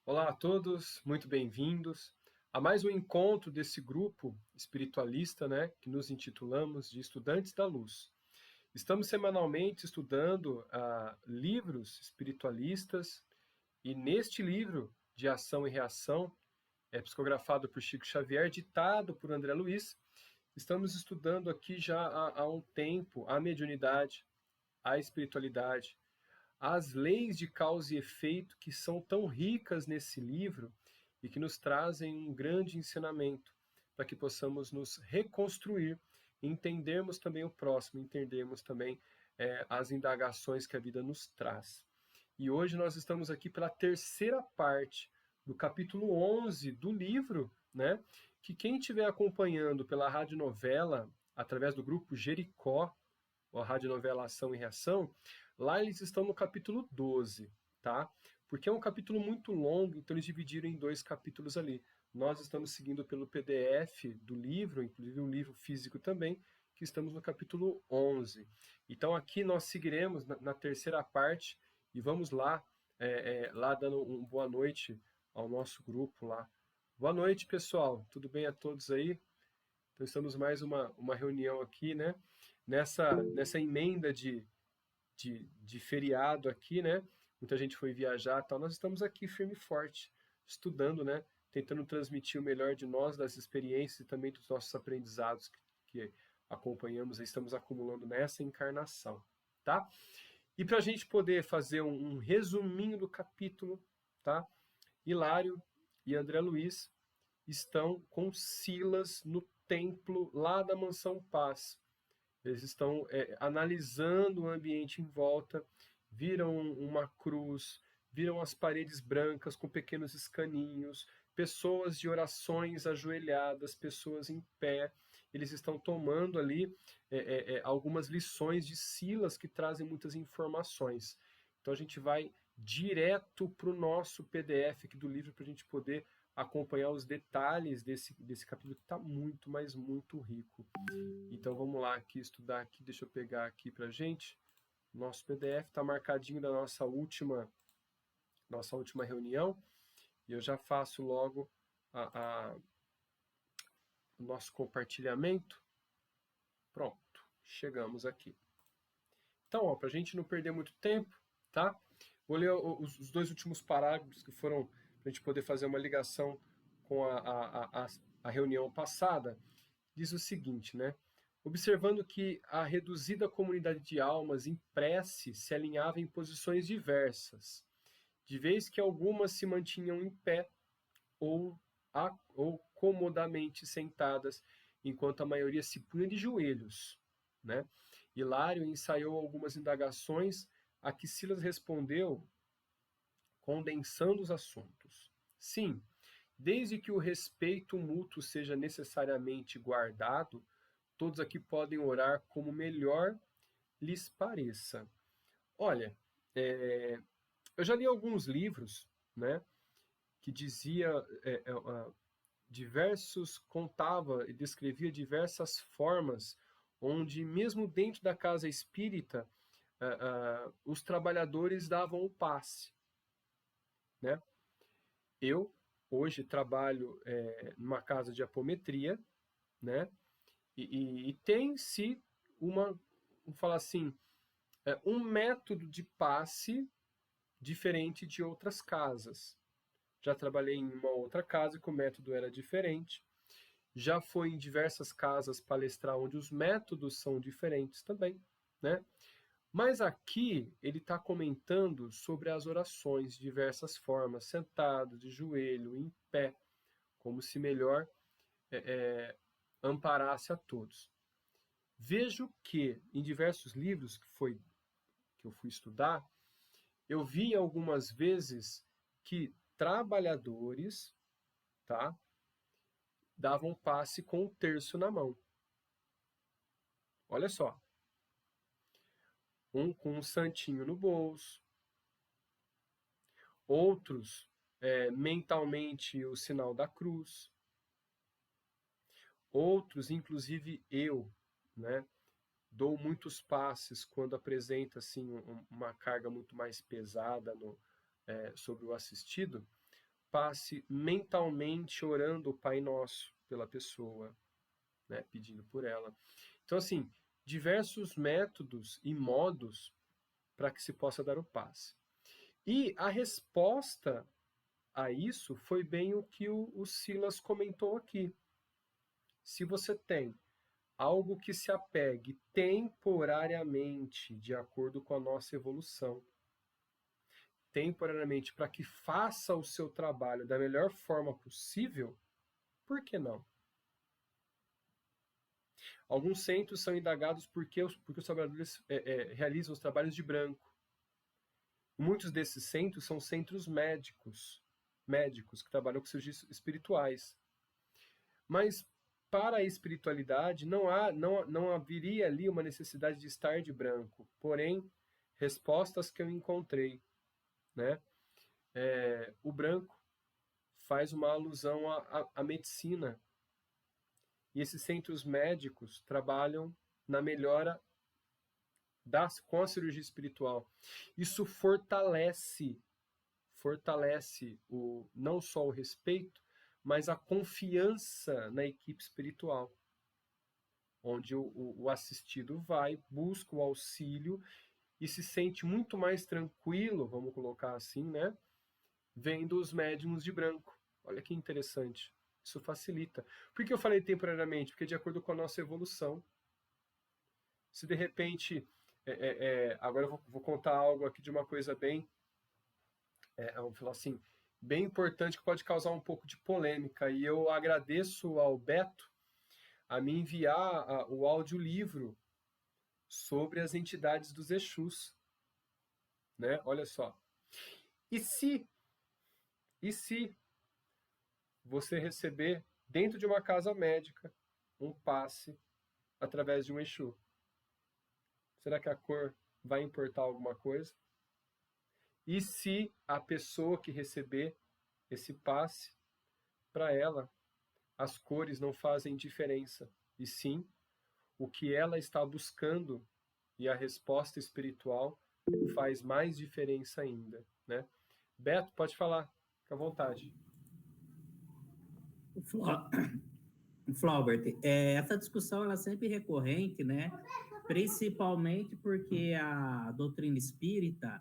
Olá a todos, muito bem-vindos a mais um encontro desse grupo espiritualista, né, que nos intitulamos de Estudantes da Luz. Estamos semanalmente estudando livros espiritualistas e neste livro de Ação e Reação, psicografado por Chico Xavier, ditado por André Luiz, estamos estudando aqui já há um tempo a mediunidade, a espiritualidade, as leis de causa e efeito que são tão ricas nesse livro e que nos trazem um grande ensinamento para que possamos nos reconstruir, entendermos também o próximo, entendermos também as indagações que a vida nos traz. E hoje nós estamos aqui pela terceira parte do capítulo 11 do livro, né? Que quem estiver acompanhando pela radionovela, através do grupo Jericó, a radionovela Ação e Reação, lá eles estão no capítulo 12, tá? Porque é um capítulo muito longo, então eles dividiram em 2 capítulos ali. Nós estamos seguindo pelo PDF do livro, inclusive um livro físico também, que estamos no capítulo 11. Então aqui nós seguiremos na terceira parte e vamos lá, lá dando uma boa noite ao nosso grupo lá. Boa noite, pessoal. Tudo bem a todos aí? Então estamos mais uma reunião aqui, né? Nessa emenda de feriado aqui, né? Muita gente foi viajar e tal. Nós estamos aqui firme e forte, estudando, né? Tentando transmitir o melhor de nós, das experiências e também dos nossos aprendizados que acompanhamos e estamos acumulando nessa encarnação, tá? E para a gente poder fazer um resuminho do capítulo, tá? Hilário e André Luiz estão com Silas no templo lá da Mansão Paz. Eles estão analisando o ambiente em volta, viram uma cruz, viram as paredes brancas com pequenos escaninhos, pessoas de orações ajoelhadas, pessoas em pé. Eles estão tomando ali algumas lições de Silas que trazem muitas informações. Então a gente vai direto para o nosso PDF aqui do livro para a gente poder acompanhar os detalhes desse capítulo que está muito, mas muito rico. Então vamos lá aqui estudar aqui, deixa eu pegar aqui para a gente. Nosso PDF está marcadinho da nossa última reunião e eu já faço logo o nosso compartilhamento. Pronto, chegamos aqui. Então, para a gente não perder muito tempo, tá? Vou ler os 2 últimos parágrafos que foram para a gente poder fazer uma ligação com a reunião passada. Diz o seguinte, né? Observando que a reduzida comunidade de almas em prece se alinhava em posições diversas, de vez que algumas se mantinham em pé ou comodamente sentadas, enquanto a maioria se punha de joelhos, né? Hilário ensaiou algumas indagações a que Silas respondeu condensando os assuntos. Sim, desde que o respeito mútuo seja necessariamente guardado, todos aqui podem orar como melhor lhes pareça. Olha, eu já li alguns livros, né, que dizia contava e descrevia diversas formas onde mesmo dentro da casa espírita os trabalhadores davam o passe, né? Eu hoje trabalho numa casa de apometria, né? E tem-se vamos falar assim, um método de passe diferente de outras casas. Já trabalhei em uma outra casa que o método era diferente. Já fui em diversas casas palestrar onde os métodos são diferentes também, né? Mas aqui ele está comentando sobre as orações de diversas formas, sentado, de joelho, em pé, como se melhor amparasse a todos. Vejo que em diversos livros que eu fui estudar, eu vi algumas vezes que trabalhadores, tá, davam passe com o terço na mão. Olha só. Um com um santinho no bolso. Outros, mentalmente, o sinal da cruz. Outros, inclusive eu, né, dou muitos passes quando apresenta assim, uma carga muito mais pesada sobre o assistido. passe mentalmente orando o Pai Nosso pela pessoa, né, pedindo por ela. Então, assim, diversos métodos e modos para que se possa dar o passe. E a resposta a isso foi bem o que o Silas comentou aqui. Se você tem algo que se apegue temporariamente, de acordo com a nossa evolução, temporariamente, para que faça o seu trabalho da melhor forma possível, por que não? Alguns centros são indagados porque os trabalhadores realizam os trabalhos de branco. Muitos desses centros são centros médicos que trabalham com serviços espirituais. Mas para a espiritualidade não haveria ali uma necessidade de estar de branco. Porém, respostas que eu encontrei, né? O branco faz uma alusão à medicina. E esses centros médicos trabalham na melhora com a cirurgia espiritual. Isso fortalece não só o respeito, mas a confiança na equipe espiritual, onde o assistido vai, busca o auxílio e se sente muito mais tranquilo, vamos colocar assim, né? Vendo os médiuns de branco. Olha que interessante. Isso facilita. Por que eu falei temporariamente? Porque de acordo com a nossa evolução. Se de repente... agora eu vou contar algo aqui de uma coisa bem... vamos falar assim, bem importante, que pode causar um pouco de polêmica. E eu agradeço ao Beto a me enviar o audiolivro sobre as entidades dos Exus. Né? Olha só. E se você receber dentro de uma casa médica um passe através de um Exu? Será que a cor vai importar alguma coisa? E se a pessoa que receber esse passe, para ela, as cores não fazem diferença, e sim o que ela está buscando, e a resposta espiritual faz mais diferença ainda, né? Beto, pode falar, fica à vontade. Flaubert, essa discussão ela é sempre recorrente, né? Principalmente porque a doutrina espírita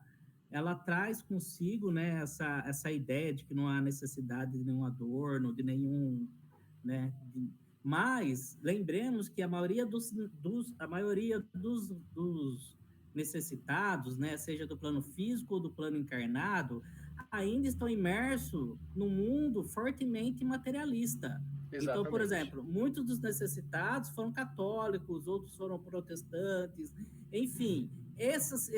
ela traz consigo, né, essa ideia de que não há necessidade de nenhum adorno, de nenhum, né? Mas lembremos que a maioria dos necessitados, né, seja do plano físico ou do plano encarnado, ainda estão imersos num mundo fortemente materialista. Então, por Exatamente. exemplo, muitos dos necessitados foram católicos, outros foram protestantes, enfim, esses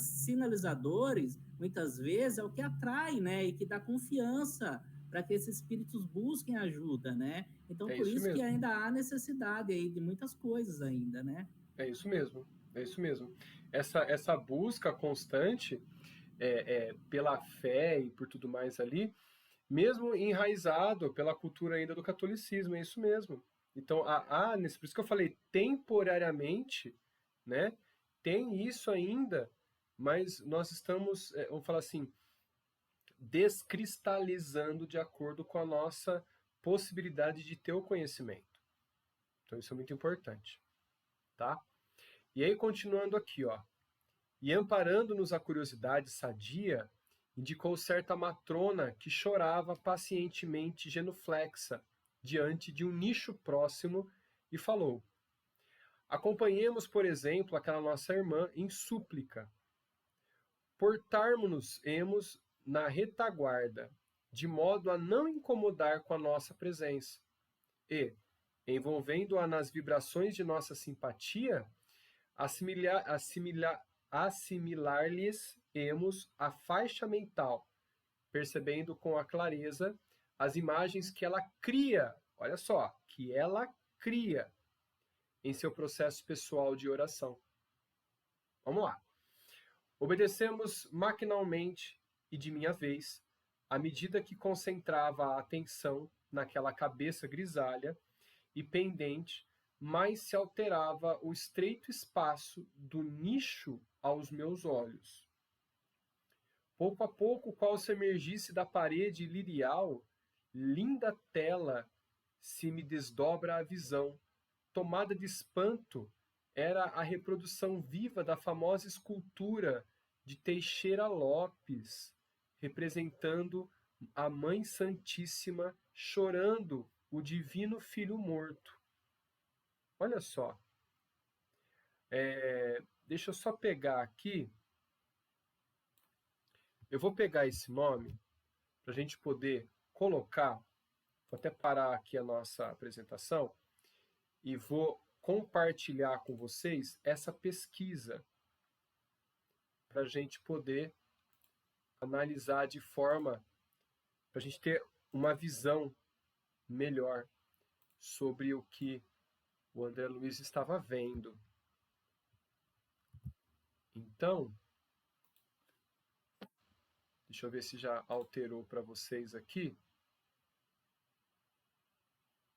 sinalizadores, muitas vezes, é o que atrai, né, e que dá confiança para que esses espíritos busquem ajuda, né? Então, por isso que ainda há necessidade aí de muitas coisas ainda, né? É isso mesmo, é isso mesmo. Essa busca constante pela fé e por tudo mais ali, mesmo enraizado pela cultura ainda do catolicismo, é isso mesmo. Então, por isso que eu falei temporariamente, né? Tem isso ainda, mas nós estamos, vamos falar assim, descristalizando de acordo com a nossa possibilidade de ter o conhecimento. Então, isso é muito importante, tá? E aí, continuando aqui, ó. E amparando-nos a curiosidade sadia, indicou certa matrona que chorava pacientemente genuflexa diante de um nicho próximo e falou: acompanhemos, por exemplo, aquela nossa irmã em súplica. Portarmos-nos na retaguarda, de modo a não incomodar com a nossa presença. E, envolvendo-a nas vibrações de nossa simpatia, assimilar-lhes-emos a faixa mental, percebendo com a clareza as imagens que ela cria, olha só, que ela cria em seu processo pessoal de oração. Vamos lá. Obedecemos maquinalmente e de minha vez, à medida que concentrava a atenção naquela cabeça grisalha e pendente, mais se alterava o estreito espaço do nicho aos meus olhos. Pouco a pouco, qual se emergisse da parede lirial, linda tela se me desdobra a visão. Tomada de espanto, era a reprodução viva da famosa escultura de Teixeira Lopes, representando a Mãe Santíssima chorando o Divino Filho morto. Olha só. Deixa eu só pegar aqui. Eu vou pegar esse nome para a gente poder colocar. Vou até parar aqui a nossa apresentação e vou compartilhar com vocês essa pesquisa para a gente poder analisar de forma para a gente ter uma visão melhor sobre o que o André Luiz estava vendo. Então, deixa eu ver se já alterou para vocês aqui.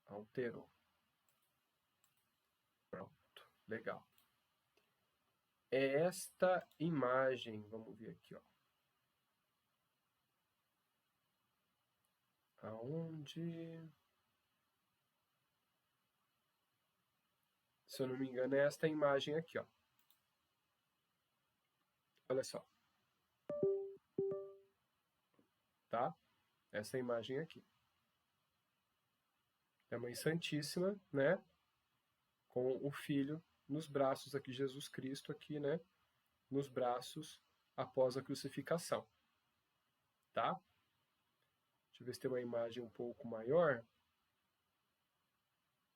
Alterou. Pronto, legal. É esta imagem, vamos ver aqui, ó. Aonde? Se eu não me engano, é esta imagem aqui, ó. Olha só. Tá? Essa imagem aqui. É a Mãe Santíssima, né? Com o Filho nos braços aqui, Jesus Cristo aqui, né? Nos braços após a crucificação. Tá? Deixa eu ver se tem uma imagem um pouco maior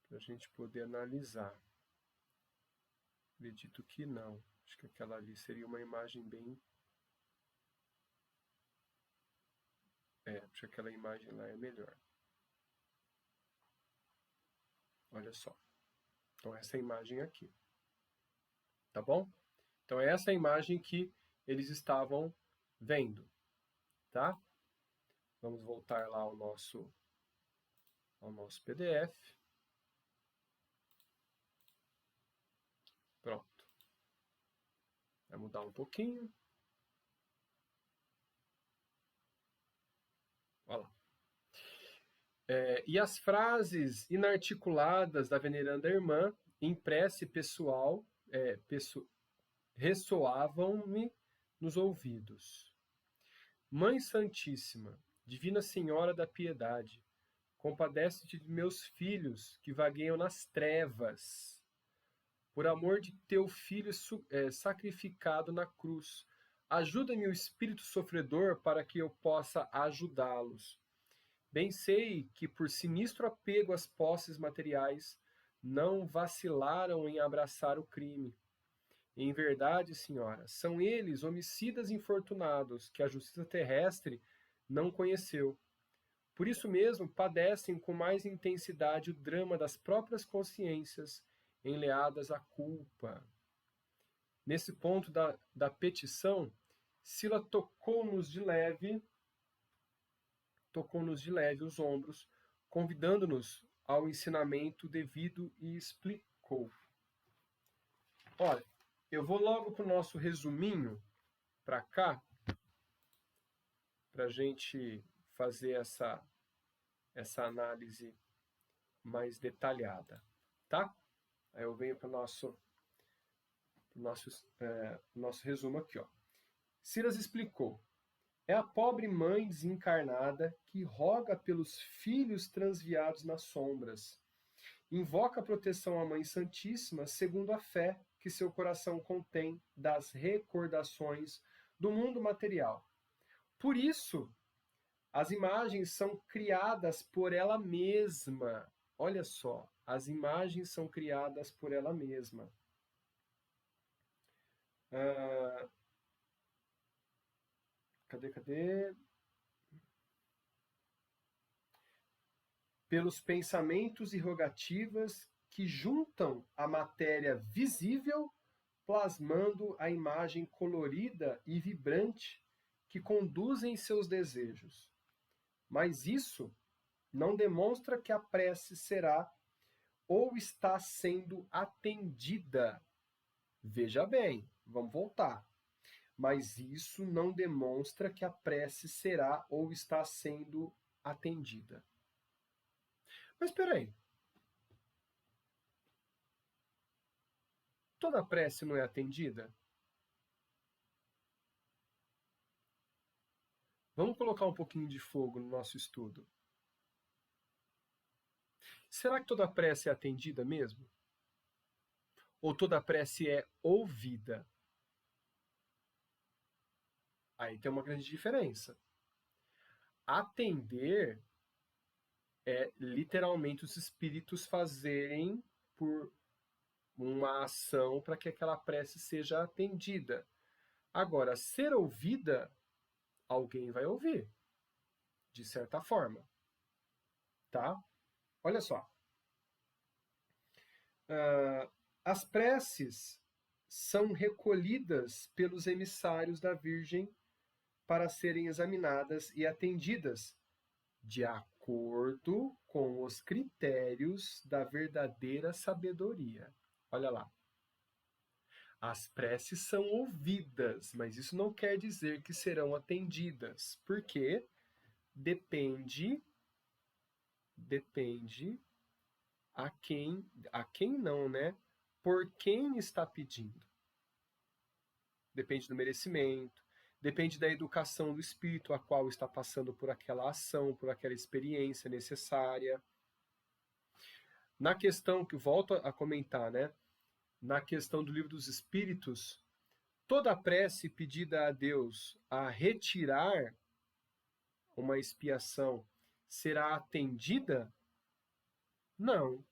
para a gente poder analisar. Acredito que não. Acho que aquela ali seria uma imagem bem... acho que aquela imagem lá é melhor. Olha só. Então, essa imagem aqui. Tá bom? Então, é essa imagem que eles estavam vendo. Tá? Vamos voltar lá ao nosso PDF. Pronto. Vai mudar um pouquinho. Olha lá. E as frases inarticuladas da veneranda irmã, em prece pessoal, ressoavam-me nos ouvidos. Mãe Santíssima, Divina Senhora da Piedade, compadece-te de meus filhos que vagueiam nas trevas. Por amor de teu Filho sacrificado na cruz, ajuda-me o espírito sofredor para que eu possa ajudá-los. Bem sei que, por sinistro apego às posses materiais, não vacilaram em abraçar o crime. Em verdade, senhora, são eles homicidas infortunados que a justiça terrestre não conheceu. Por isso mesmo, padecem com mais intensidade o drama das próprias consciências enleadas à culpa. Nesse ponto da petição, Sila tocou-nos de leve os ombros, convidando-nos ao ensinamento devido e explicou. Olha, eu vou logo para o nosso resuminho, para cá, para a gente fazer essa análise mais detalhada, tá? Aí eu venho para o nosso resumo aqui, ó. Silas explicou. É a pobre mãe desencarnada que roga pelos filhos transviados nas sombras. Invoca a proteção à Mãe Santíssima segundo a fé que seu coração contém das recordações do mundo material. Por isso, as imagens são criadas por ela mesma. Olha só, as imagens são criadas por ela mesma. Cadê? Pelos pensamentos e rogativas que juntam a matéria visível, plasmando a imagem colorida e vibrante que conduzem seus desejos. Mas isso não demonstra que a prece será ou está sendo atendida. Veja bem, vamos voltar. mas isso não demonstra que a prece será ou está sendo atendida. Mas espera aí. Toda prece não é atendida? Vamos colocar um pouquinho de fogo no nosso estudo. Será que toda prece é atendida mesmo? Ou toda prece é ouvida? Aí tem uma grande diferença. Atender é literalmente os espíritos fazerem por uma ação para que aquela prece seja atendida. Agora, ser ouvida, alguém vai ouvir, de certa forma, tá? Olha só. As preces são recolhidas pelos emissários da Virgem para serem examinadas e atendidas de acordo com os critérios da verdadeira sabedoria. Olha lá. As preces são ouvidas, mas isso não quer dizer que serão atendidas, porque depende a quem não, né? Por quem está pedindo. Depende do merecimento, depende da educação do espírito a qual está passando por aquela ação, por aquela experiência necessária. Na questão que volto a comentar, né? Na questão do Livro dos Espíritos, toda prece pedida a Deus a retirar uma expiação será atendida? Não.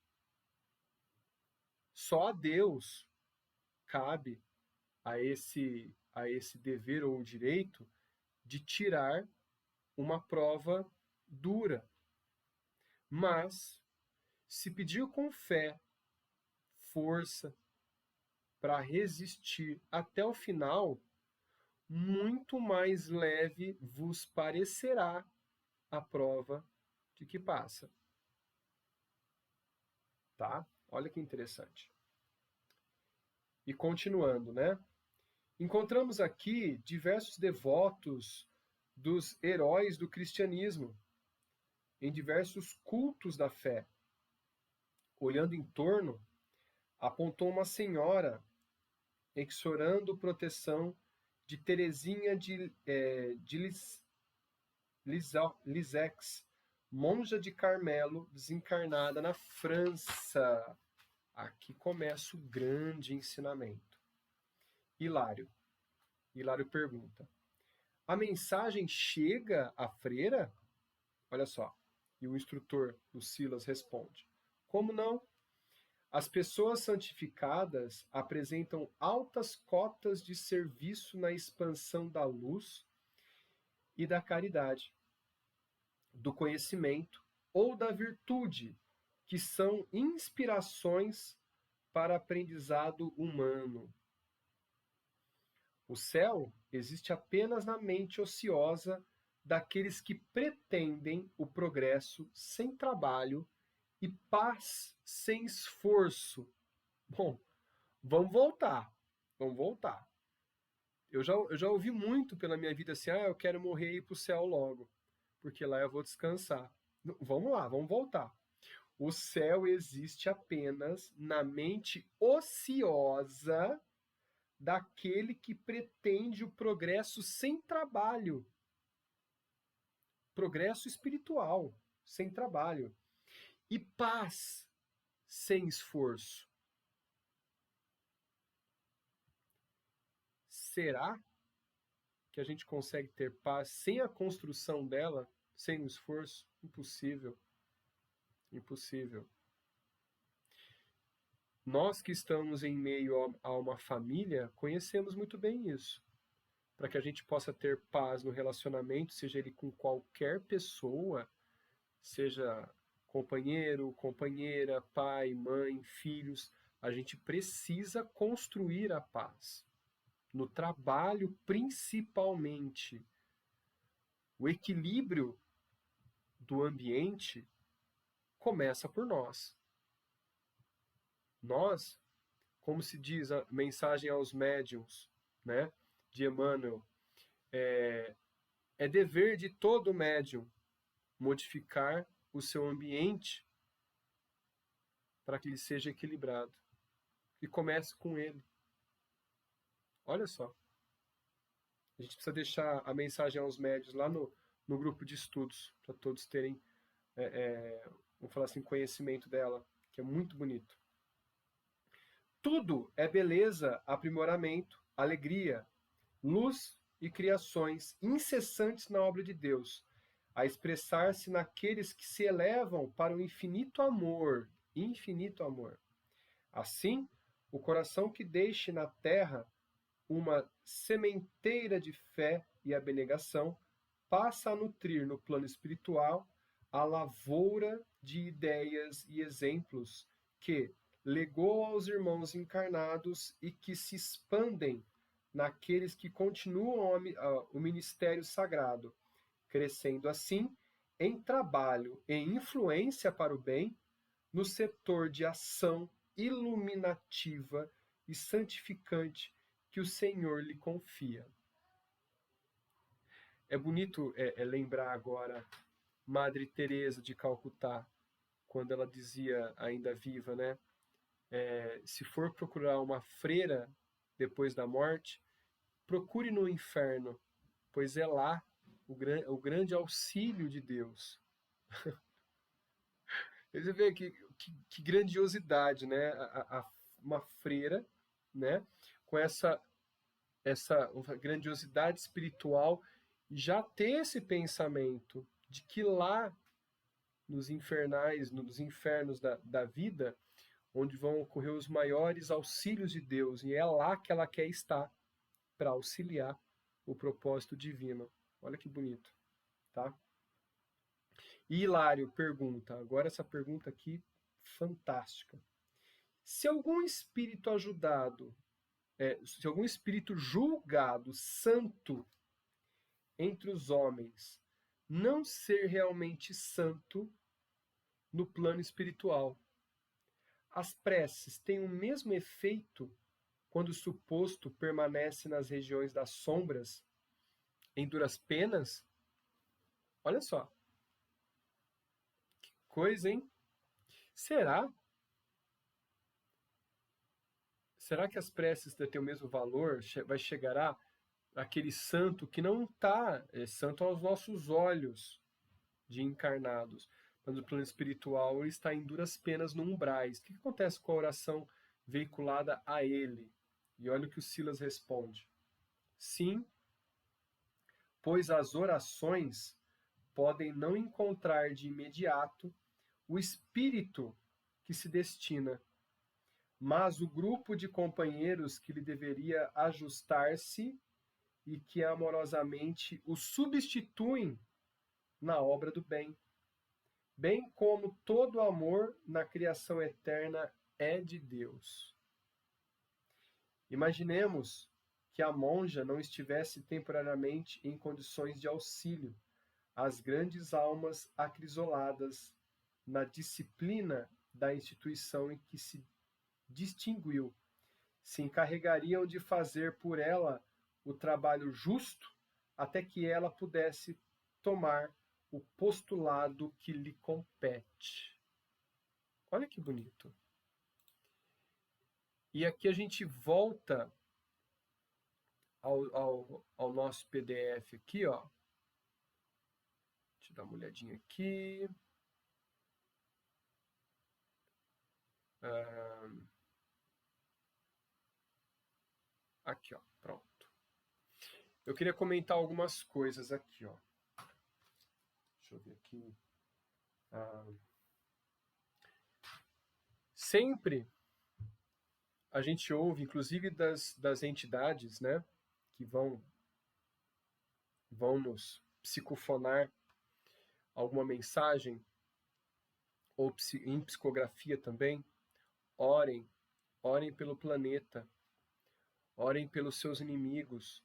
Só a Deus cabe a esse dever ou direito de tirar uma prova dura. Mas, se pedir com fé, força, para resistir até o final, muito mais leve vos parecerá a prova de que passa. Tá? Olha que interessante. E continuando, né? Encontramos aqui diversos devotos dos heróis do cristianismo, em diversos cultos da fé. Olhando em torno, apontou uma senhora exorando proteção de Teresinha de Lisieux, monja de Carmelo, desencarnada na França. Aqui começa o grande ensinamento. Hilário pergunta: a mensagem chega à freira? Olha só. E o instrutor, o Silas, responde: como não? As pessoas santificadas apresentam altas cotas de serviço na expansão da luz e da caridade, do conhecimento ou da virtude, que são inspirações para aprendizado humano. O céu existe apenas na mente ociosa daqueles que pretendem o progresso sem trabalho e paz sem esforço. Bom, vamos voltar. Eu já ouvi muito pela minha vida assim, eu quero morrer e ir para o céu logo, porque lá eu vou descansar. Vamos lá, vamos voltar. O céu existe apenas na mente ociosa daquele que pretende o progresso sem trabalho. Progresso espiritual, sem trabalho. E paz sem esforço. Será que a gente consegue ter paz sem a construção dela, sem o esforço? Impossível. Impossível. Nós que estamos em meio a uma família, conhecemos muito bem isso. Para que a gente possa ter paz no relacionamento, seja ele com qualquer pessoa, seja companheiro, companheira, pai, mãe, filhos, a gente precisa construir a paz. No trabalho, principalmente. O equilíbrio do ambiente começa por nós. Nós, como se diz a mensagem aos médiuns, né? de Emmanuel, é dever de todo médium modificar o seu ambiente para que ele seja equilibrado. E comece com ele. Olha só. A gente precisa deixar a mensagem aos médios lá no grupo de estudos, para todos terem, vamos falar assim, conhecimento dela, que é muito bonito. Tudo é beleza, aprimoramento, alegria, luz e criações incessantes na obra de Deus, a expressar-se naqueles que se elevam para o infinito amor. Infinito amor. Assim, o coração que deixe na terra uma sementeira de fé e abnegação passa a nutrir no plano espiritual a lavoura de ideias e exemplos que legou aos irmãos encarnados e que se expandem naqueles que continuam o ministério sagrado, crescendo assim em trabalho e influência para o bem no setor de ação iluminativa e santificante que o Senhor lhe confia. É bonito lembrar agora Madre Teresa de Calcutá, quando ela dizia, ainda viva, né? Se for procurar uma freira depois da morte, procure no inferno, pois é lá o grande auxílio de Deus. Você vê que grandiosidade, né? Uma freira, né? Com essa grandiosidade espiritual, já ter esse pensamento de que lá nos infernos da vida, onde vão ocorrer os maiores auxílios de Deus, e é lá que ela quer estar para auxiliar o propósito divino. Olha que bonito, tá? E Hilário pergunta, agora essa pergunta aqui, fantástica. Se algum espírito se algum espírito julgado santo entre os homens não ser realmente santo no plano espiritual, as preces têm o mesmo efeito quando o suposto permanece nas regiões das sombras, em duras penas? Olha só. Que coisa, hein? Será? Será que as preces têm o mesmo valor? Vai chegar aquele santo que não está santo aos nossos olhos de encarnados, mas no plano espiritual ele está em duras penas no umbrais. O que acontece com a oração veiculada a ele? E olha o que o Silas responde. Sim, pois as orações podem não encontrar de imediato o espírito que se destina, mas o grupo de companheiros que lhe deveria ajustar-se e que amorosamente o substituem na obra do bem, bem como todo amor na criação eterna é de Deus. Imaginemos que a monja não estivesse temporariamente em condições de auxílio às grandes almas acrisoladas na disciplina da instituição em que se distinguiu, se encarregariam de fazer por ela o trabalho justo até que ela pudesse tomar o postulado que lhe compete. Olha que bonito. E aqui a gente volta ao nosso PDF aqui, ó. Deixa eu dar uma olhadinha aqui. Aqui, ó, pronto. Eu queria comentar algumas coisas aqui, ó. Deixa eu ver aqui. Sempre a gente ouve, inclusive das entidades, né, que vão nos psicofonar alguma mensagem, ou em psicografia também. Orem pelo planeta, orem pelos seus inimigos,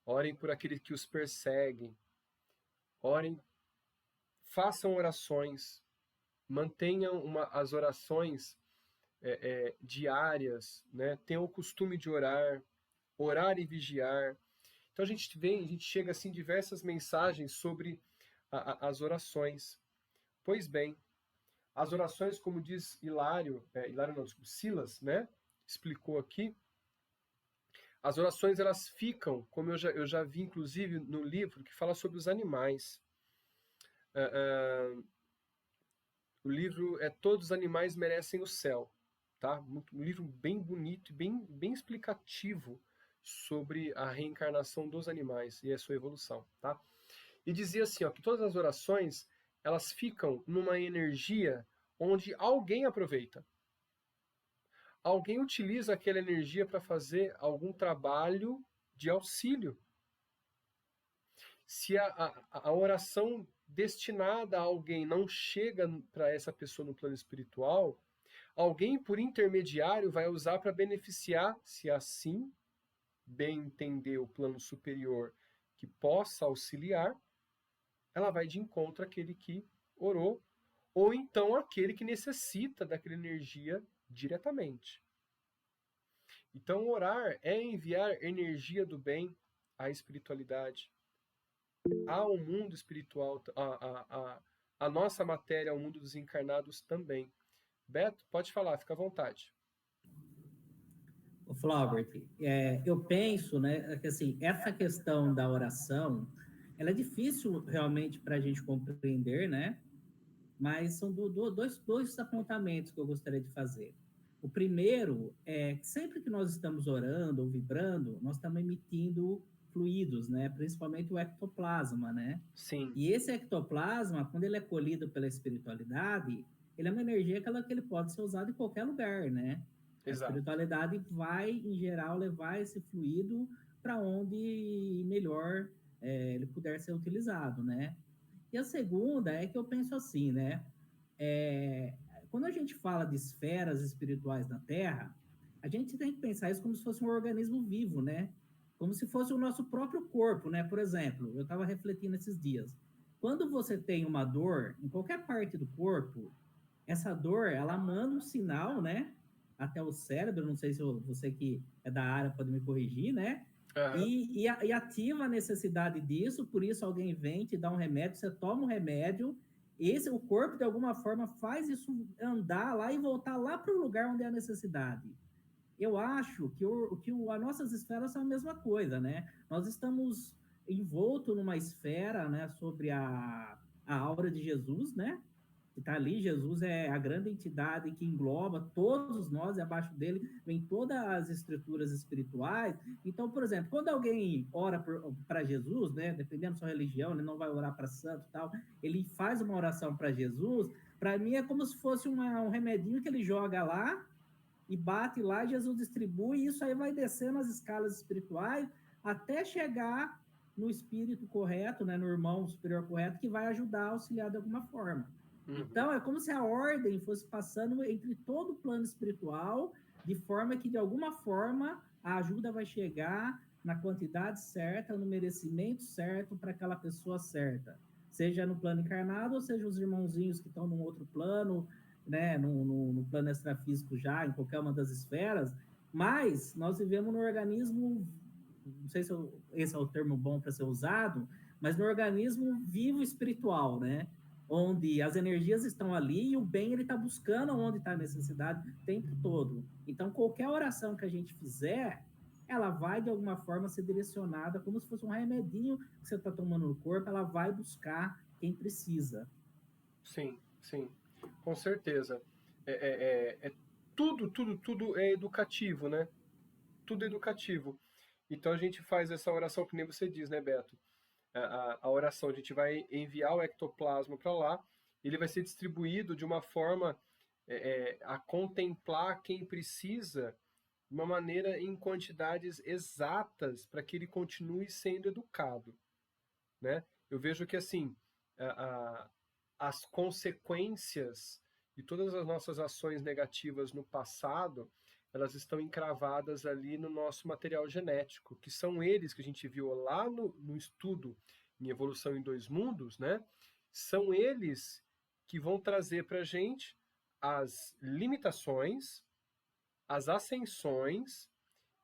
orem por aqueles que os perseguem, orem, façam orações, mantenham as orações diárias, né? Tenham o costume de orar e vigiar. Então a gente chega assim diversas mensagens sobre as orações. Pois bem, as orações, como diz Hilário não, desculpa, Silas, né, explicou aqui, as orações elas ficam, como eu já vi inclusive no livro que fala sobre os animais. O livro é Todos os Animais Merecem o Céu, tá? Um livro bem bonito e bem explicativo sobre a reencarnação dos animais e a sua evolução, tá? E dizia assim, ó, que todas as orações elas ficam numa energia onde alguém aproveita. Alguém utiliza aquela energia para fazer algum trabalho de auxílio. Se a oração destinada a alguém não chega para essa pessoa no plano espiritual, alguém por intermediário vai usar para beneficiar, se assim bem entender o plano superior que possa auxiliar, ela vai de encontro àquele que orou, ou então àquele que necessita daquela energia diretamente. Então, orar é enviar energia do bem à espiritualidade, ao mundo espiritual, a nossa matéria, ao mundo dos encarnados também. Beto, pode falar, fica à vontade. O Flaubert, eu penso, né, que assim, essa questão da oração, ela é difícil realmente para a gente compreender, né? Mas são dois apontamentos que eu gostaria de fazer. O primeiro é que sempre que nós estamos orando ou vibrando, nós estamos emitindo fluidos, né? Principalmente o ectoplasma, né? Sim. E esse ectoplasma, quando ele é colhido pela espiritualidade, ele é uma energia que ele pode ser usado em qualquer lugar, né? A Exato. espiritualidade vai, em geral, levar esse fluido para onde melhor ele puder ser utilizado, né? E a segunda é que eu penso assim, né? Quando a gente fala de esferas espirituais na Terra, a gente tem que pensar isso como se fosse um organismo vivo, né? Como se fosse o nosso próprio corpo, né? Por exemplo, eu estava refletindo esses dias. Quando você tem uma dor em qualquer parte do corpo, essa dor, ela manda um sinal, né? Até o cérebro, não sei se você que é da área pode me corrigir, né? Uhum. E ativa a necessidade disso, por isso alguém vem, te dá um remédio, você toma um remédio, o corpo, de alguma forma, faz isso andar lá e voltar lá para o lugar onde é a necessidade. Eu acho que as nossas esferas são a mesma coisa, né? Nós estamos envoltos numa esfera, né, sobre a aura de Jesus, né? Que está ali, Jesus é a grande entidade que engloba todos nós, e abaixo dele vem todas as estruturas espirituais. Então, por exemplo, quando alguém ora para Jesus, né, dependendo da sua religião, ele não vai orar para santo e tal, ele faz uma oração para Jesus, para mim é como se fosse um remedinho que ele joga lá, e bate lá, Jesus distribui, e isso aí vai descendo as escalas espirituais até chegar no espírito correto, né, no irmão superior correto, que vai ajudar a auxiliar de alguma forma. Uhum. Então, é como se a ordem fosse passando entre todo o plano espiritual, de forma que, de alguma forma, a ajuda vai chegar na quantidade certa, no merecimento certo para aquela pessoa certa. Seja no plano encarnado, ou seja os irmãozinhos que estão num outro plano, né, no plano extrafísico já, em qualquer uma das esferas, mas nós vivemos no organismo, não sei se esse é o termo bom para ser usado, mas no organismo vivo espiritual, né? Onde as energias estão ali e o bem ele está buscando onde está a necessidade o tempo todo. Então, qualquer oração que a gente fizer, ela vai, de alguma forma, ser direcionada como se fosse um remedinho que você está tomando no corpo, ela vai buscar quem precisa. Sim, sim. Com certeza. Tudo é educativo, né? Tudo é educativo. Então a gente faz essa oração que nem você diz, né, Beto? A oração, a gente vai enviar o ectoplasma para lá, ele vai ser distribuído de uma forma a contemplar quem precisa, de uma maneira em quantidades exatas para que ele continue sendo educado, né? Eu vejo que assim, as consequências de todas as nossas ações negativas no passado, elas estão encravadas ali no nosso material genético, que são eles que a gente viu lá no estudo em Evolução em Dois Mundos, né? São eles que vão trazer para a gente as limitações, as ascensões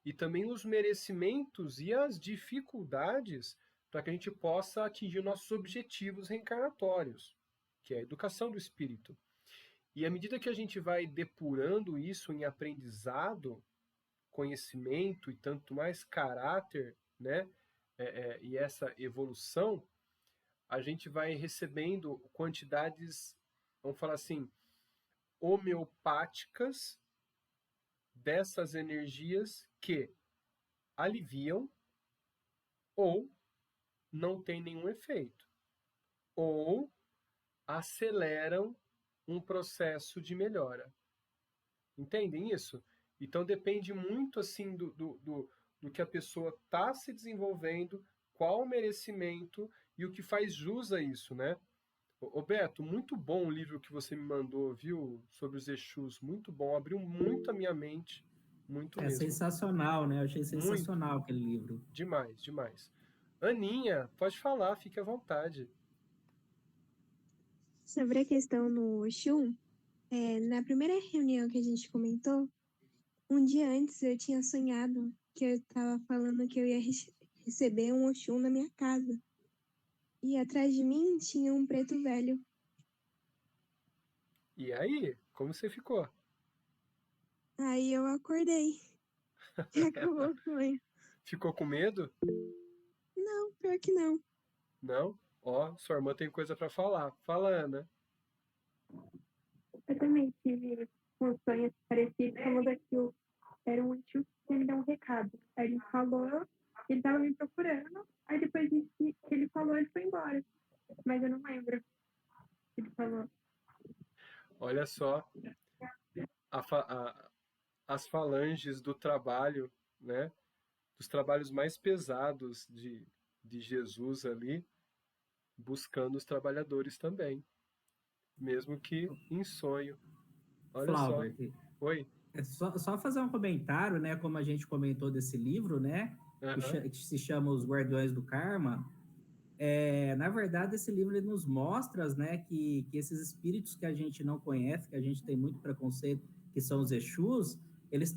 e também os merecimentos e as dificuldades para que a gente possa atingir nossos objetivos reencarnatórios, que é a educação do espírito. E à medida que a gente vai depurando isso em aprendizado, conhecimento e tanto mais caráter, né, e essa evolução, a gente vai recebendo quantidades, vamos falar assim, homeopáticas dessas energias que aliviam ou não têm nenhum efeito, ou aceleram um processo de melhora. Entendem isso? Então depende muito assim do que a pessoa está se desenvolvendo, qual o merecimento e o que faz jus a isso, né? Ô Beto, muito bom o livro que você me mandou, viu? Sobre os Exus, muito bom, abriu muito a minha mente, muito É mesmo. sensacional, né? Eu achei Muito, sensacional aquele livro. demais, demais. Aninha, pode falar, fique à vontade. Sobre a questão no Oxum, na primeira reunião que a gente comentou, um dia antes eu tinha sonhado que eu estava falando que eu ia receber um Oxum na minha casa. E atrás de mim tinha um preto velho. E aí, como você ficou? Aí eu acordei e acabou o sonho. Ficou com medo? Não, pior que não. Não? Ó, sua irmã tem coisa para falar. Fala, Ana. Eu também tive um sonho parecido, como daquilo. Era um tio que me deu um recado. Aí ele falou, ele estava me procurando, aí depois que ele falou, ele foi embora. Mas eu não lembro o que ele falou. Olha só, as falanges do trabalho, né? Dos trabalhos mais pesados de Jesus ali, buscando os trabalhadores também, mesmo que em sonho. Olha só. Flaubert, Oi. é só fazer um comentário, né? Como a gente comentou desse livro, né? Uhum. Que se chama Os Guardiões do Karma. Na verdade, esse livro ele nos mostra, né, que esses espíritos que a gente não conhece, que a gente tem muito preconceito, que são os Exus, eles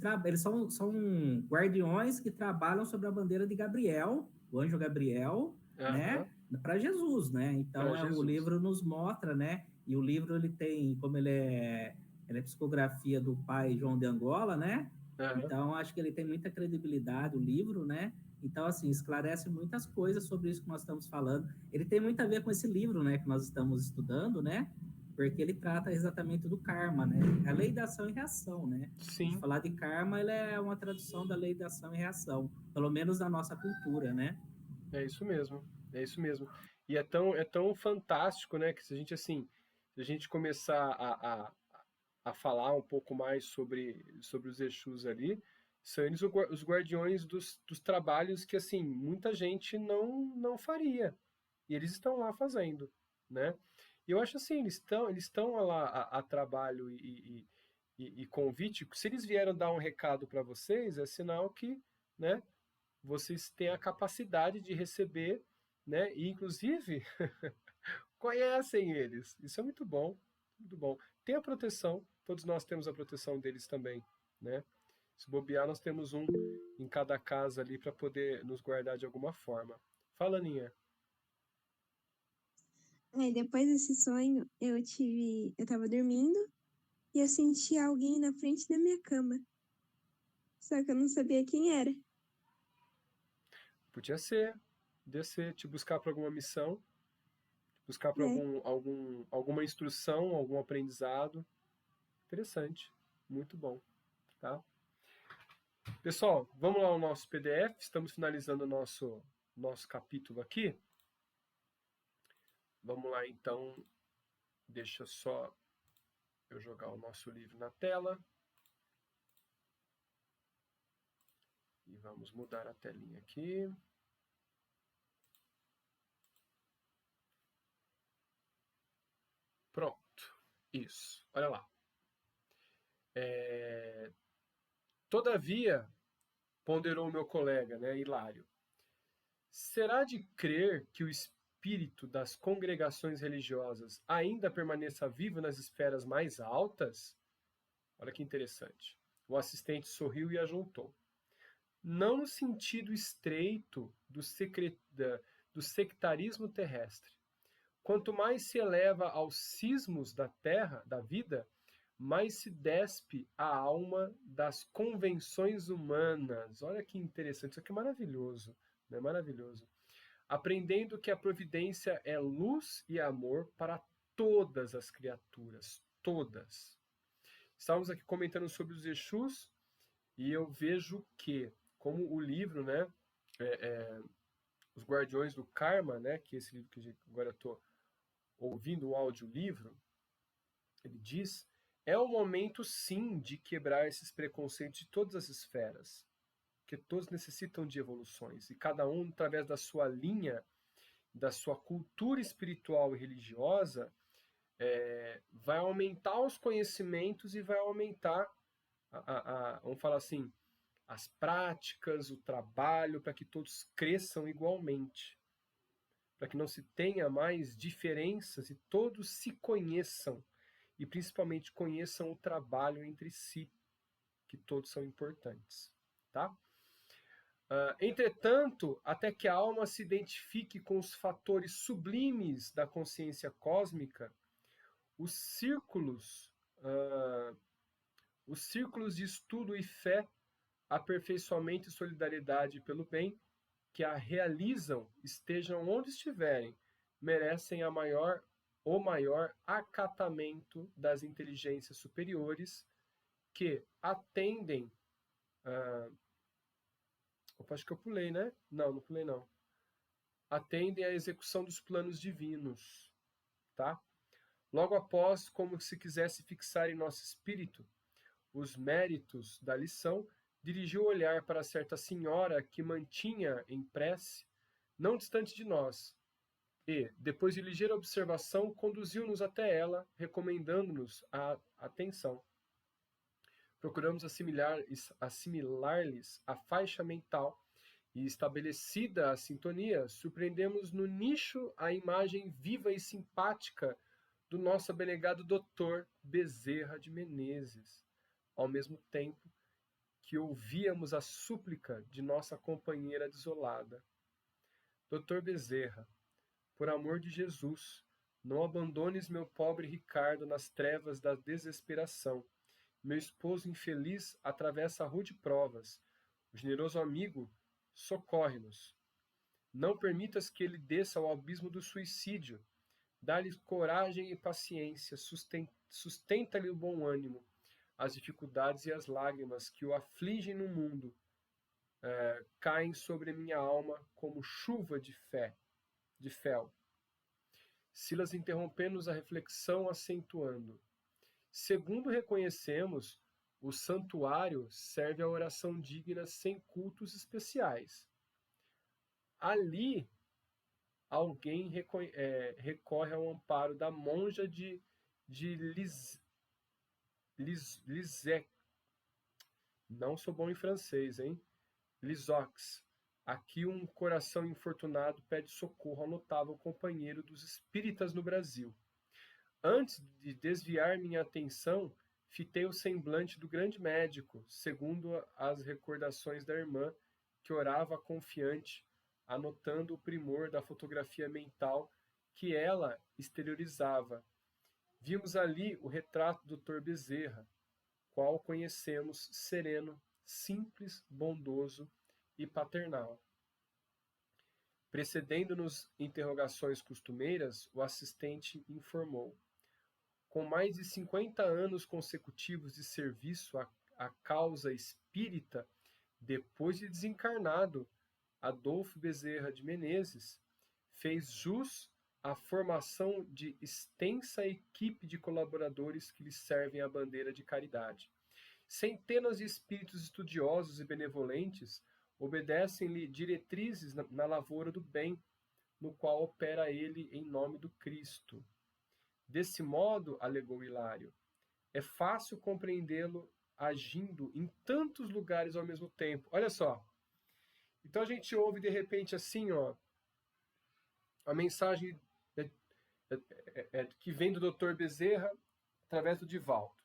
são guardiões que trabalham sobre a bandeira de Gabriel, o anjo Gabriel, Uhum. né, para Jesus, né? Então, Para o Jesus. livro nos mostra, né? E o livro ele tem, como ele é psicografia do pai João de Angola, né? Uhum. Então, acho que ele tem muita credibilidade, o livro, né? Então, assim, esclarece muitas coisas sobre isso que nós estamos falando. Ele tem muito a ver com esse livro, né, que nós estamos estudando, né? Porque ele trata exatamente do karma, né? A lei da ação e reação, né? Sim. De falar de karma, ele é uma tradução da lei da ação e reação, pelo menos na nossa cultura, né? É isso mesmo, é isso mesmo. E é tão fantástico, né, que se a gente, assim, se a gente começar a falar um pouco mais sobre os Exus ali, são eles os guardiões dos trabalhos que, assim, muita gente não faria. E eles estão lá fazendo, né? E eu acho assim, eles estão lá a trabalho e convite. Se eles vieram dar um recado para vocês, é sinal que, né, vocês têm a capacidade de receber, né? E inclusive conhecem eles. Isso é muito bom, muito bom. Tem a proteção, todos nós temos a proteção deles também, né? Se bobear, nós temos um em cada casa ali para poder nos guardar de alguma forma. Fala, Aninha. Aí depois desse sonho, eu tava dormindo e eu senti alguém na frente da minha cama. Só que eu não sabia quem era. Podia ser, te buscar para alguma missão, buscar para alguma instrução, algum aprendizado. Interessante, muito bom, tá? Pessoal, vamos lá ao nosso PDF. Estamos finalizando o nosso capítulo aqui. Vamos lá, então. Deixa só eu jogar o nosso livro na tela. E vamos mudar a telinha aqui. Pronto. Isso. Olha lá. Todavia, ponderou meu colega, né, Hilário, será de crer que o espírito das congregações religiosas ainda permaneça vivo nas esferas mais altas? Olha que interessante. O assistente sorriu e ajuntou. não no sentido estreito do sectarismo terrestre. Quanto mais se eleva aos cismos da terra, da vida, mais se despe a alma das convenções humanas. Olha que interessante, isso aqui é maravilhoso, né? Maravilhoso. Aprendendo que a providência é luz e amor para todas as criaturas, todas. Estávamos aqui comentando sobre os Exus, e eu vejo que, como o livro, né, Os Guardiões do Karma, né, que é esse livro que agora eu estou ouvindo o audiolivro, ele diz, é o momento sim de quebrar esses preconceitos de todas as esferas, que todos necessitam de evoluções, e cada um, através da sua linha, da sua cultura espiritual e religiosa, vai aumentar os conhecimentos e vai aumentar, vamos falar assim, as práticas, o trabalho, para que todos cresçam igualmente, para que não se tenha mais diferenças e todos se conheçam, e principalmente conheçam o trabalho entre si, que todos são importantes, tá? Entretanto, até que a alma se identifique com os fatores sublimes da consciência cósmica, os círculos de estudo e fé, aperfeiçoamento e solidariedade pelo bem, que a realizam, estejam onde estiverem, merecem o maior acatamento das inteligências superiores que atendem... acho que eu pulei, né? Não pulei não. Atendem à execução dos planos divinos, tá? Logo após, como se quisesse fixar em nosso espírito os méritos da lição, dirigiu o olhar para certa senhora que mantinha em prece, não distante de nós, e, depois de ligeira observação, conduziu-nos até ela, recomendando-nos a atenção. Procuramos assimilar-lhes a faixa mental e, estabelecida a sintonia, surpreendemos no nicho a imagem viva e simpática do nosso abnegado Dr. Bezerra de Menezes, ao mesmo tempo que ouvíamos a súplica de nossa companheira desolada. Dr. Bezerra, por amor de Jesus, não abandones meu pobre Ricardo nas trevas da desesperação. Meu esposo infeliz atravessa rude provas. O generoso amigo socorre-nos. Não permitas que ele desça ao abismo do suicídio. Dá-lhe coragem e paciência, sustenta-lhe o bom ânimo. As dificuldades e as lágrimas que o afligem no mundo caem sobre minha alma como chuva de fel. Silas interrompendo-nos a reflexão, acentuando. Segundo reconhecemos, o santuário serve à oração digna sem cultos especiais. Ali, alguém recorre ao amparo da monja de Lizec. Não sou bom em francês, hein? Lizox. Aqui um coração infortunado pede socorro ao notável companheiro dos espíritas no Brasil. Antes de desviar minha atenção, fitei o semblante do grande médico, segundo as recordações da irmã, que orava confiante, anotando o primor da fotografia mental que ela exteriorizava. Vimos ali o retrato do Dr. Bezerra, qual conhecemos sereno, simples, bondoso e paternal. Precedendo-nos interrogações costumeiras, o assistente informou. Com mais de 50 anos consecutivos de serviço à causa espírita, depois de desencarnado, Adolfo Bezerra de Menezes fez jus à formação de extensa equipe de colaboradores que lhe servem a bandeira de caridade. Centenas de espíritos estudiosos e benevolentes obedecem-lhe diretrizes na lavoura do bem, no qual opera ele em nome do Cristo. Desse modo, alegou Hilário, é fácil compreendê-lo agindo em tantos lugares ao mesmo tempo. Olha só. Então a gente ouve de repente assim, ó, a mensagem que vem do Dr. Bezerra através do Divaldo.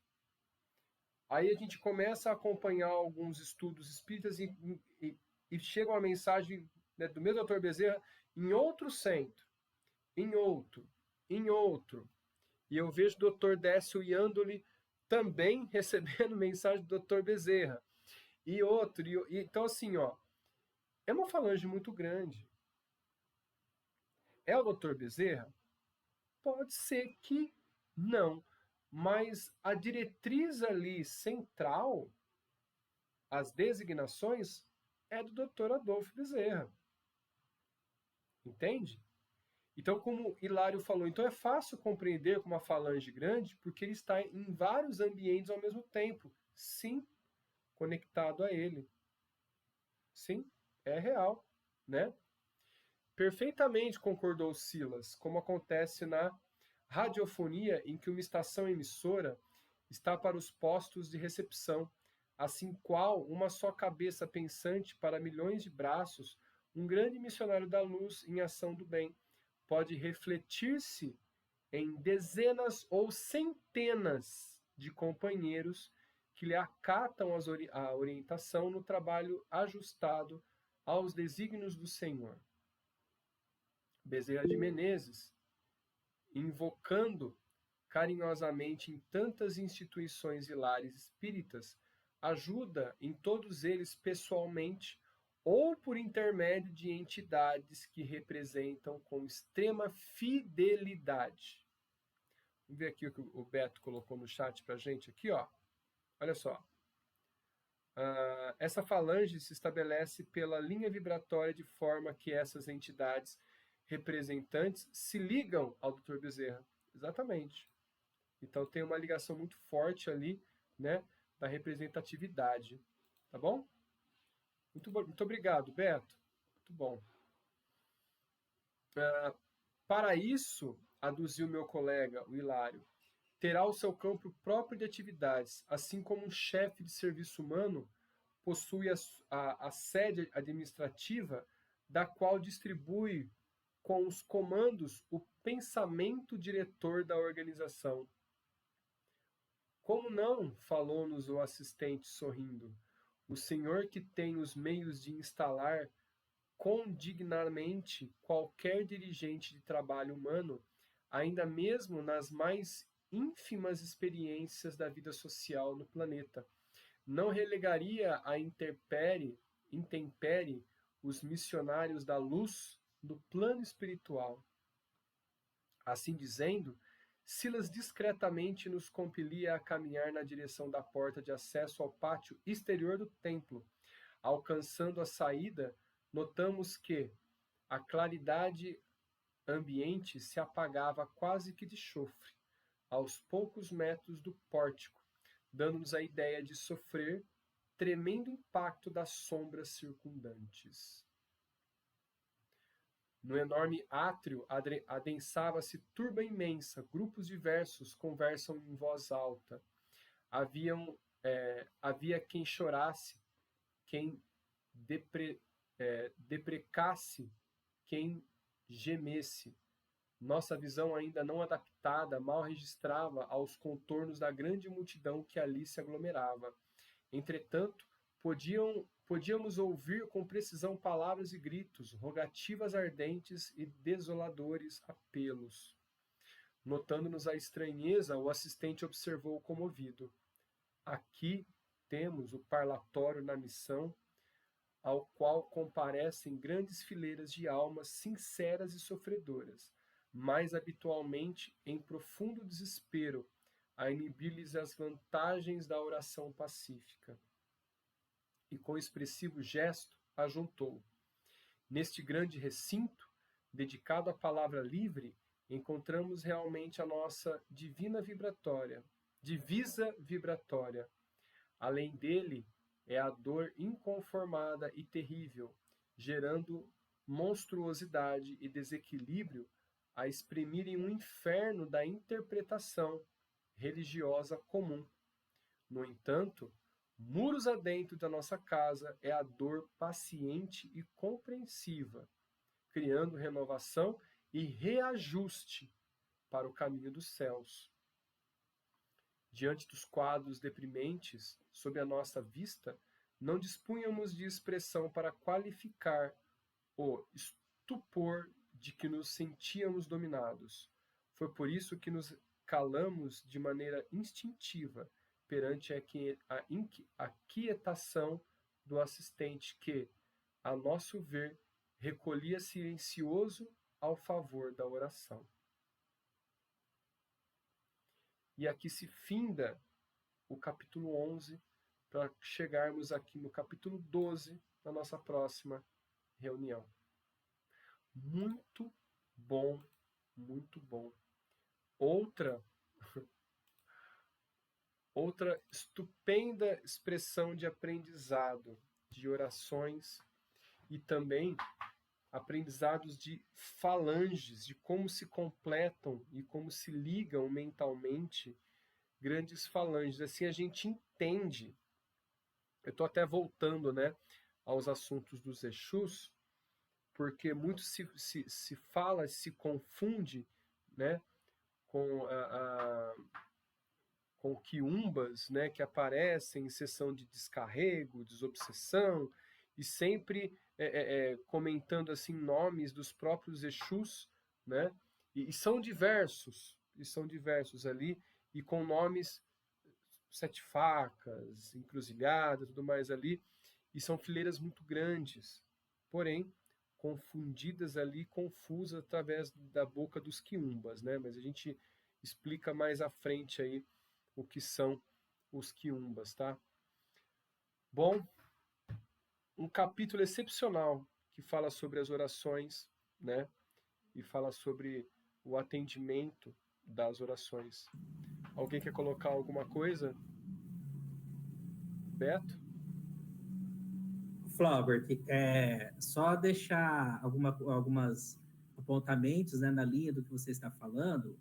Aí a gente começa a acompanhar alguns estudos espíritas e chega uma mensagem, né, do mesmo Dr. Bezerra em outro centro, em outro. E eu vejo o Dr. Décio Iandoli também recebendo mensagem do Dr. Bezerra. E outro. Então, assim, ó, é uma falange muito grande. É o Dr. Bezerra? Pode ser que não. Mas a diretriz ali central, as designações, é do Dr. Adolfo Bezerra. Entende? Então, como Hilário falou, então é fácil compreender como uma falange grande, porque ele está em vários ambientes ao mesmo tempo. Sim, conectado a ele. Sim, é real, né? Perfeitamente concordou Silas, como acontece na radiofonia, em que uma estação emissora está para os postos de recepção, assim qual uma só cabeça pensante para milhões de braços, um grande missionário da luz em ação do bem, pode refletir-se em dezenas ou centenas de companheiros que lhe acatam a orientação no trabalho ajustado aos desígnios do Senhor. Bezerra de Menezes, invocando carinhosamente em tantas instituições e lares espíritas, ajuda em todos eles pessoalmente ou por intermédio de entidades que representam com extrema fidelidade. Vamos ver aqui o que o Beto colocou no chat pra gente aqui, ó. Olha só. Essa falange se estabelece pela linha vibratória de forma que essas entidades representantes se ligam ao Dr. Bezerra. Exatamente. Então tem uma ligação muito forte ali, né, da representatividade. Tá bom? Muito obrigado, Beto. Muito bom. Para isso, aduziu meu colega, o Hilário, terá o seu campo próprio de atividades, assim como um chefe de serviço humano possui a sede administrativa, da qual distribui com os comandos o pensamento diretor da organização. Como não, falou-nos o assistente sorrindo, o senhor que tem os meios de instalar condignamente qualquer dirigente de trabalho humano, ainda mesmo nas mais ínfimas experiências da vida social no planeta, não relegaria à intempérie os missionários da luz do plano espiritual. Assim dizendo, Silas discretamente nos compelia a caminhar na direção da porta de acesso ao pátio exterior do templo. Alcançando a saída, notamos que a claridade ambiente se apagava quase que de chofre, aos poucos metros do pórtico, dando-nos a ideia de sofrer tremendo impacto das sombras circundantes. No enorme átrio adensava-se turba imensa, grupos diversos conversam em voz alta. Havia quem chorasse, quem deprecasse, quem gemesse. Nossa visão, ainda não adaptada, mal registrava aos contornos da grande multidão que ali se aglomerava. Entretanto, podíamos ouvir com precisão palavras e gritos, rogativas ardentes e desoladores apelos. Notando-nos a estranheza, o assistente observou comovido. Aqui temos o parlatório na missão, ao qual comparecem grandes fileiras de almas sinceras e sofredoras, mais habitualmente em profundo desespero, a inibir-lhes as vantagens da oração pacífica. E com expressivo gesto ajuntou. Neste grande recinto, dedicado à palavra livre, encontramos realmente a nossa divisa vibratória. Além dele, é a dor inconformada e terrível, gerando monstruosidade e desequilíbrio a exprimirem um inferno da interpretação religiosa comum. No entanto, muros adentro da nossa casa é a dor paciente e compreensiva, criando renovação e reajuste para o caminho dos céus. diante dos quadros deprimentes sob a nossa vista, não dispunhamos de expressão para qualificar o estupor de que nos sentíamos dominados. Foi por isso que nos calamos de maneira instintiva perante a quietação do assistente que, a nosso ver, recolhia silencioso ao favor da oração. E aqui se finda o capítulo 11, para chegarmos aqui no capítulo 12, na nossa próxima reunião. Muito bom, muito bom. Outra estupenda expressão de aprendizado, de orações e também aprendizados de falanges, de como se completam e como se ligam mentalmente grandes falanges. Assim a gente entende. Eu estou até voltando, né, aos assuntos dos Exus, porque muito se fala, se confunde, né, com quiumbas, né, que aparecem em sessão de descarrego, desobsessão, e sempre comentando assim nomes dos próprios Exus, né, e são diversos ali, e com nomes sete facas, encruzilhada, tudo mais ali, e são fileiras muito grandes, porém confundidas ali, confusas através da boca dos quiumbas, né? Mas a gente explica mais à frente aí o que são os quiumbas, tá? Bom, um capítulo excepcional que fala sobre as orações, né? E fala sobre o atendimento das orações. Alguém quer colocar alguma coisa? Beto? Flaubert, só deixar algumas apontamentos, né, na linha do que você está falando.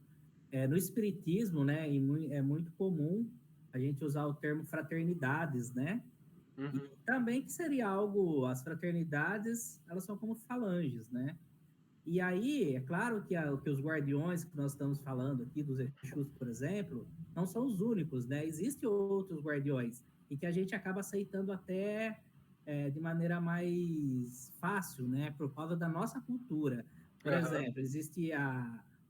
No Espiritismo, né, é muito comum a gente usar o termo fraternidades, né? Uhum. E também que seria algo, as fraternidades, elas são como falanges, né? E aí, é claro que os guardiões que nós estamos falando aqui, dos Exus, por exemplo, não são os únicos, né? Existem outros guardiões, e que a gente acaba aceitando até de maneira mais fácil, né? Por causa da nossa cultura. Por exemplo, existe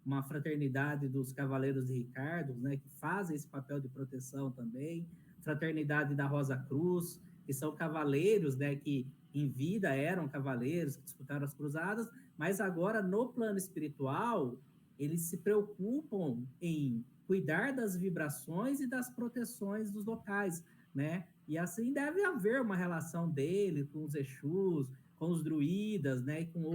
uma fraternidade dos Cavaleiros de Ricardo, né? Que fazem esse papel de proteção também. Fraternidade da Rosa Cruz, que são cavaleiros, né? Que em vida eram cavaleiros, que disputaram as cruzadas, mas agora no plano espiritual, eles se preocupam em cuidar das vibrações e das proteções dos locais, né? E assim deve haver uma relação dele com os Exus, com os druidas, né? E com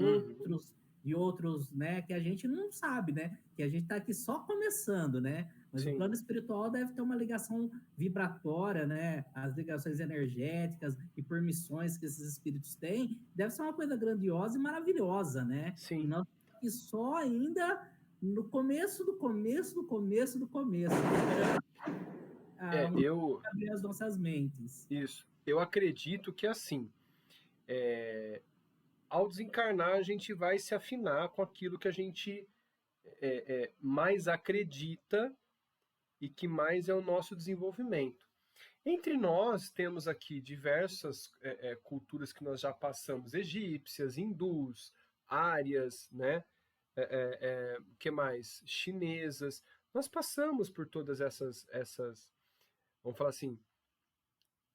outros, né? Que a gente não sabe, né? Que a gente está aqui só começando, né? Mas Sim. o plano espiritual deve ter uma ligação vibratória, né? As ligações energéticas e permissões que esses espíritos têm, deve ser uma coisa grandiosa e maravilhosa, né? Sim. E nós estamos aqui só ainda no começo do começo. Abrir as nossas mentes. Isso. Eu acredito que assim, ao desencarnar, a gente vai se afinar com aquilo que a gente mais acredita e que mais é o nosso desenvolvimento. Entre nós, temos aqui diversas culturas que nós já passamos, egípcias, hindus, árias, né? Que mais? Chinesas. Nós passamos por todas essas, vamos falar assim,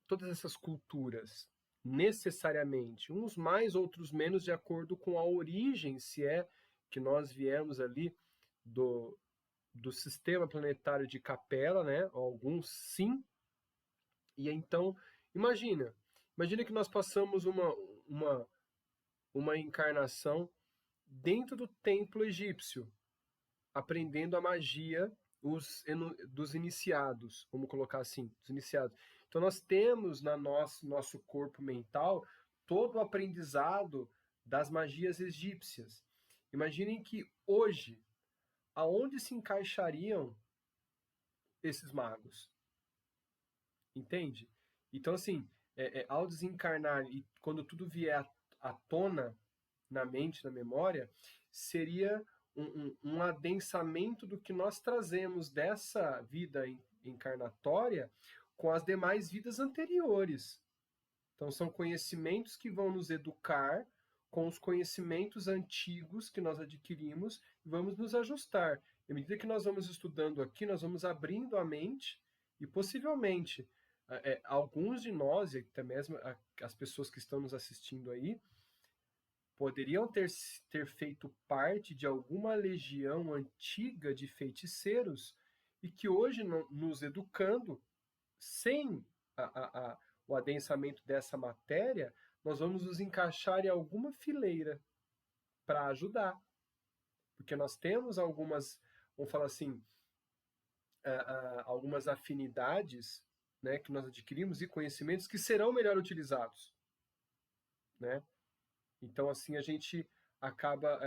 todas essas culturas, necessariamente. Uns mais, outros menos, de acordo com a origem, se é que nós viemos ali do sistema planetário de Capela, né? Alguns sim. E então, imagina que nós passamos uma encarnação dentro do templo egípcio, aprendendo a magia dos iniciados, vamos colocar assim, dos iniciados. Então nós temos no nosso corpo mental todo o aprendizado das magias egípcias. Imaginem que hoje, aonde se encaixariam esses magos? Entende? Então, assim, ao desencarnar e quando tudo vier à tona na mente, na memória, seria um adensamento do que nós trazemos dessa vida encarnatória com as demais vidas anteriores. Então, são conhecimentos que vão nos educar com os conhecimentos antigos que nós adquirimos e vamos nos ajustar. À medida que nós vamos estudando aqui, nós vamos abrindo a mente e possivelmente alguns de nós, e até mesmo as pessoas que estão nos assistindo aí, poderiam ter feito parte de alguma legião antiga de feiticeiros e que hoje, nos educando, sem o adensamento dessa matéria, nós vamos nos encaixar em alguma fileira para ajudar. Porque nós temos algumas, vamos falar assim, algumas afinidades, né, que nós adquirimos e conhecimentos que serão melhor utilizados, né? Então, assim, a gente acaba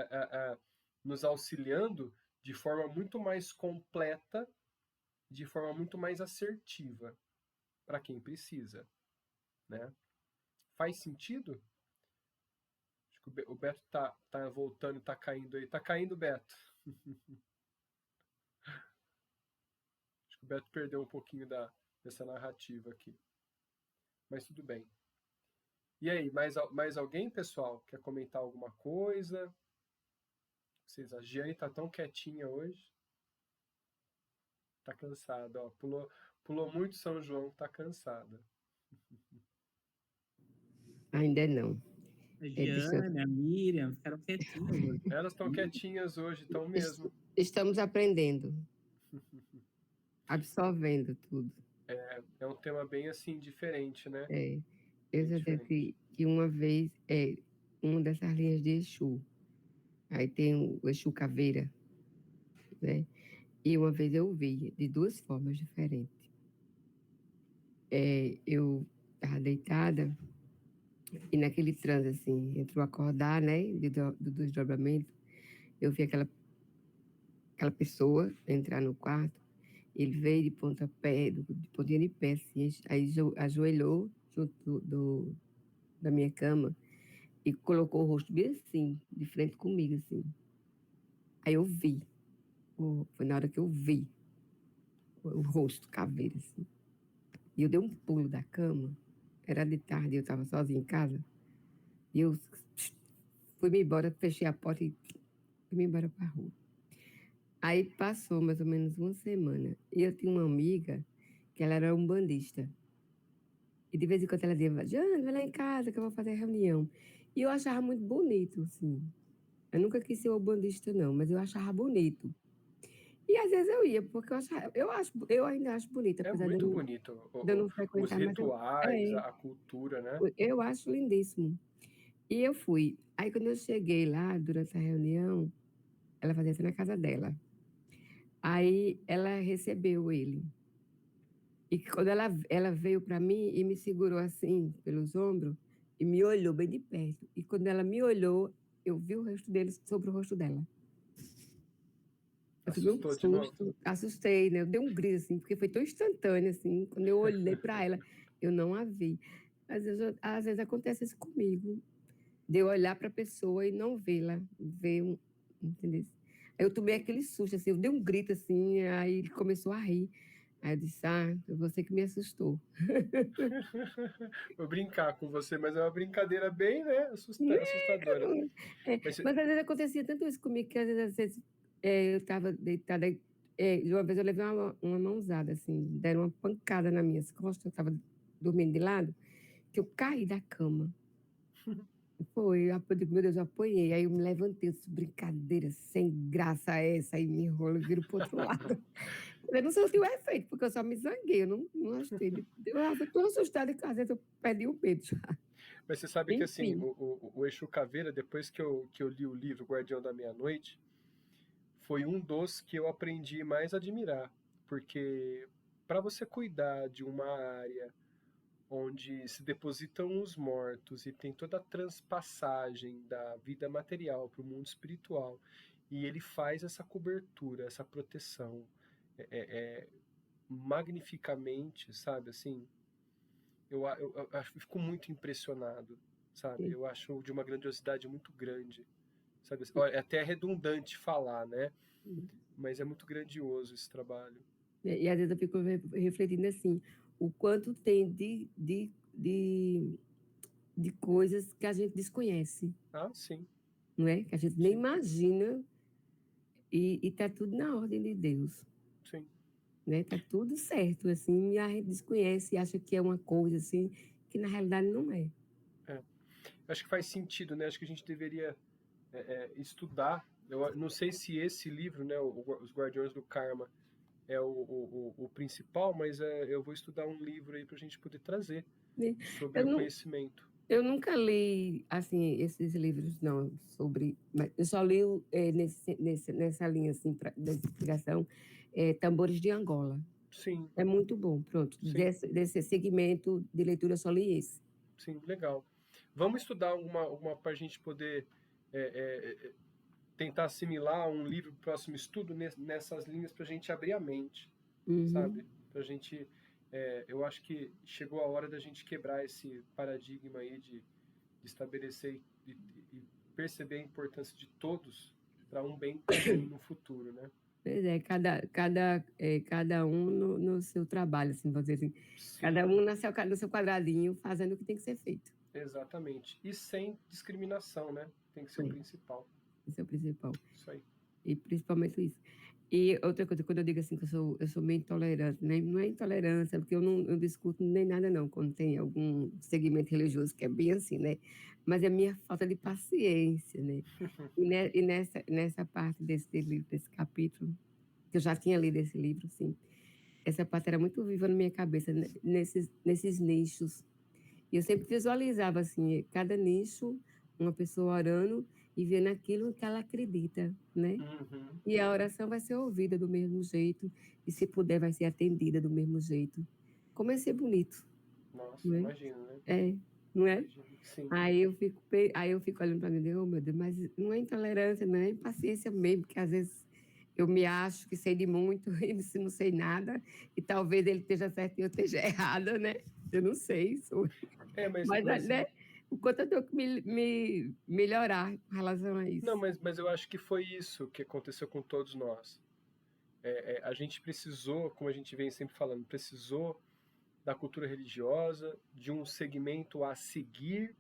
nos auxiliando de forma muito mais completa, de forma muito mais assertiva para quem precisa, né? Faz sentido? Acho que o Beto tá voltando e tá caindo aí. Tá caindo, Beto. Acho que o Beto perdeu um pouquinho dessa narrativa aqui. Mas tudo bem. E aí, mais alguém, pessoal? Quer comentar alguma coisa? A Giane tá tão quietinha hoje. Tá cansada, ó. Pulou muito São João, tá cansada. Ainda não. A Giane, a Miriam, ficaram quietinhas hoje. Elas estão quietinhas hoje, estão mesmo. Estamos aprendendo. Absorvendo tudo. É um tema bem assim, diferente, né? Eu já sei que uma vez uma dessas linhas de Exu. Aí tem o Exu Caveira, né? E uma vez eu vi de duas formas diferentes. Eu estava deitada e naquele transe, assim, entre o acordar, né, do desdobramento, eu vi aquela pessoa entrar no quarto. Ele veio de pontapé, de pontinha de pé, assim, aí ajoelhou junto da minha cama e colocou o rosto bem assim, de frente comigo, assim. Aí eu vi, foi na hora que eu vi o rosto caveira, assim. E eu dei um pulo da cama, era de tarde, eu estava sozinha em casa, e eu fui-me embora, fechei a porta e fui-me embora para a rua. Aí passou mais ou menos uma semana, e eu tinha uma amiga que ela era umbandista. E de vez em quando ela dizia, Jane, vai lá em casa que eu vou fazer reunião. E eu achava muito bonito, assim. Eu nunca quis ser umbandista, não, mas eu achava bonito. E às vezes eu ia, porque eu ainda acho bonito. É muito bonito. De eu não frequentar, os rituais, a cultura, né? Eu acho lindíssimo. E eu fui. Aí quando eu cheguei lá, durante a reunião, ela fazia isso na casa dela. Aí ela recebeu ele. E quando ela veio para mim e me segurou assim, pelos ombros, e me olhou bem de perto. E quando ela me olhou, eu vi o rosto dele sobre o rosto dela. Eu tive um susto, assustei, né? Eu dei um grito, assim, porque foi tão instantâneo, assim. Quando eu olhei para ela, eu não a vi. Às vezes acontece isso comigo, de eu olhar para a pessoa e não vê-la, entendeu? Aí eu tomei aquele susto, assim, eu dei um grito, assim, aí ele começou a rir. Aí eu disse, você que me assustou. Vou brincar com você, mas é uma brincadeira bem, né, assustadora. Mas às vezes acontecia tanto isso comigo, que às vezes eu estava deitada, de uma vez eu levei uma mãozada, assim, deram uma pancada nas minhas costas, eu estava dormindo de lado, que eu caí da cama. Foi, eu digo, meu Deus, eu apanhei. Aí eu me levantei, eu disse, brincadeira, sem graça essa, aí me enrolo e viro para o outro lado. Eu não senti o efeito, porque eu só me zanguei, eu não achei. Eu fui tão assustada que às vezes eu perdi o medo já. Mas você sabe que assim, o Exu Caveira, depois que eu li o livro Guardião da Meia-Noite, foi um dos que eu aprendi mais a admirar. Porque para você cuidar de uma área onde se depositam os mortos e tem toda a transpassagem da vida material para o mundo espiritual, e ele faz essa cobertura, essa proteção magnificamente, sabe, assim, eu fico muito impressionado, sabe, eu acho de uma grandiosidade muito grande, sabe, é até redundante falar, né, mas é muito grandioso esse trabalho. E às vezes eu fico refletindo assim, o quanto tem de coisas que a gente desconhece, Ah, sim, não é? Que a gente nem sim, imagina e está tudo na ordem de Deus, sim. né? Tá tudo certo, assim, e a gente desconhece e acha que é uma coisa assim, que na realidade não é. É. Acho que faz sentido, né? Acho que a gente deveria estudar. Eu não sei se esse livro, né, Os Guardiões do Karma, é o principal, mas eu vou estudar um livro aí para a gente poder trazer Né? sobre Eu, o não, conhecimento. eu nunca li, assim, esses livros, não, sobre... Mas eu só li nessa linha, assim, da inspiração, Tambores de Angola. Sim, É muito bom, pronto. sim, Desse segmento de leitura, eu só li esse. sim, legal. Vamos estudar alguma para a gente poder tentar assimilar um livro para o próximo estudo nessas linhas para a gente abrir a mente, Uhum. sabe? Para a gente, eu acho que chegou a hora da gente quebrar esse paradigma aí de estabelecer e perceber a importância de todos para um bem comum no futuro, né? Pois é, cada um no seu trabalho, assim, vamos dizer assim. Cada Sim, um no seu quadradinho, fazendo o que tem que ser feito. exatamente. E sem discriminação, né? Tem que ser o Sim, principal. esse é o principal. Isso aí. E principalmente isso. E outra coisa, quando eu digo assim que eu sou meio intolerante, né? Não é intolerância, porque eu discuto nem nada não, quando tem algum segmento religioso que é bem assim, né? Mas é a minha falta de paciência, né? E nessa parte desse livro, desse capítulo, que eu já tinha lido esse livro, sim, essa parte era muito viva na minha cabeça, né? Nesses nichos. E eu sempre visualizava, assim, cada nicho, uma pessoa orando e vendo aquilo que ela acredita, né? Uhum. E a oração vai ser ouvida do mesmo jeito, e se puder, vai ser atendida do mesmo jeito. Como é ser bonito, Nossa, não é? imagino, né? É, não é? Imagino. Sim. Aí eu fico olhando para mim, oh meu Deus, mas não é intolerância, não é impaciência mesmo, porque às vezes eu me acho que sei de muito e não sei nada, e talvez ele esteja certo e eu esteja errada, né? Eu não sei, mas né, o quanto eu tenho que me melhorar com relação a Não, isso. mas eu acho que foi isso que aconteceu com todos nós. A gente precisou, como a gente vem sempre falando, precisou da cultura religiosa, de um segmento a seguir,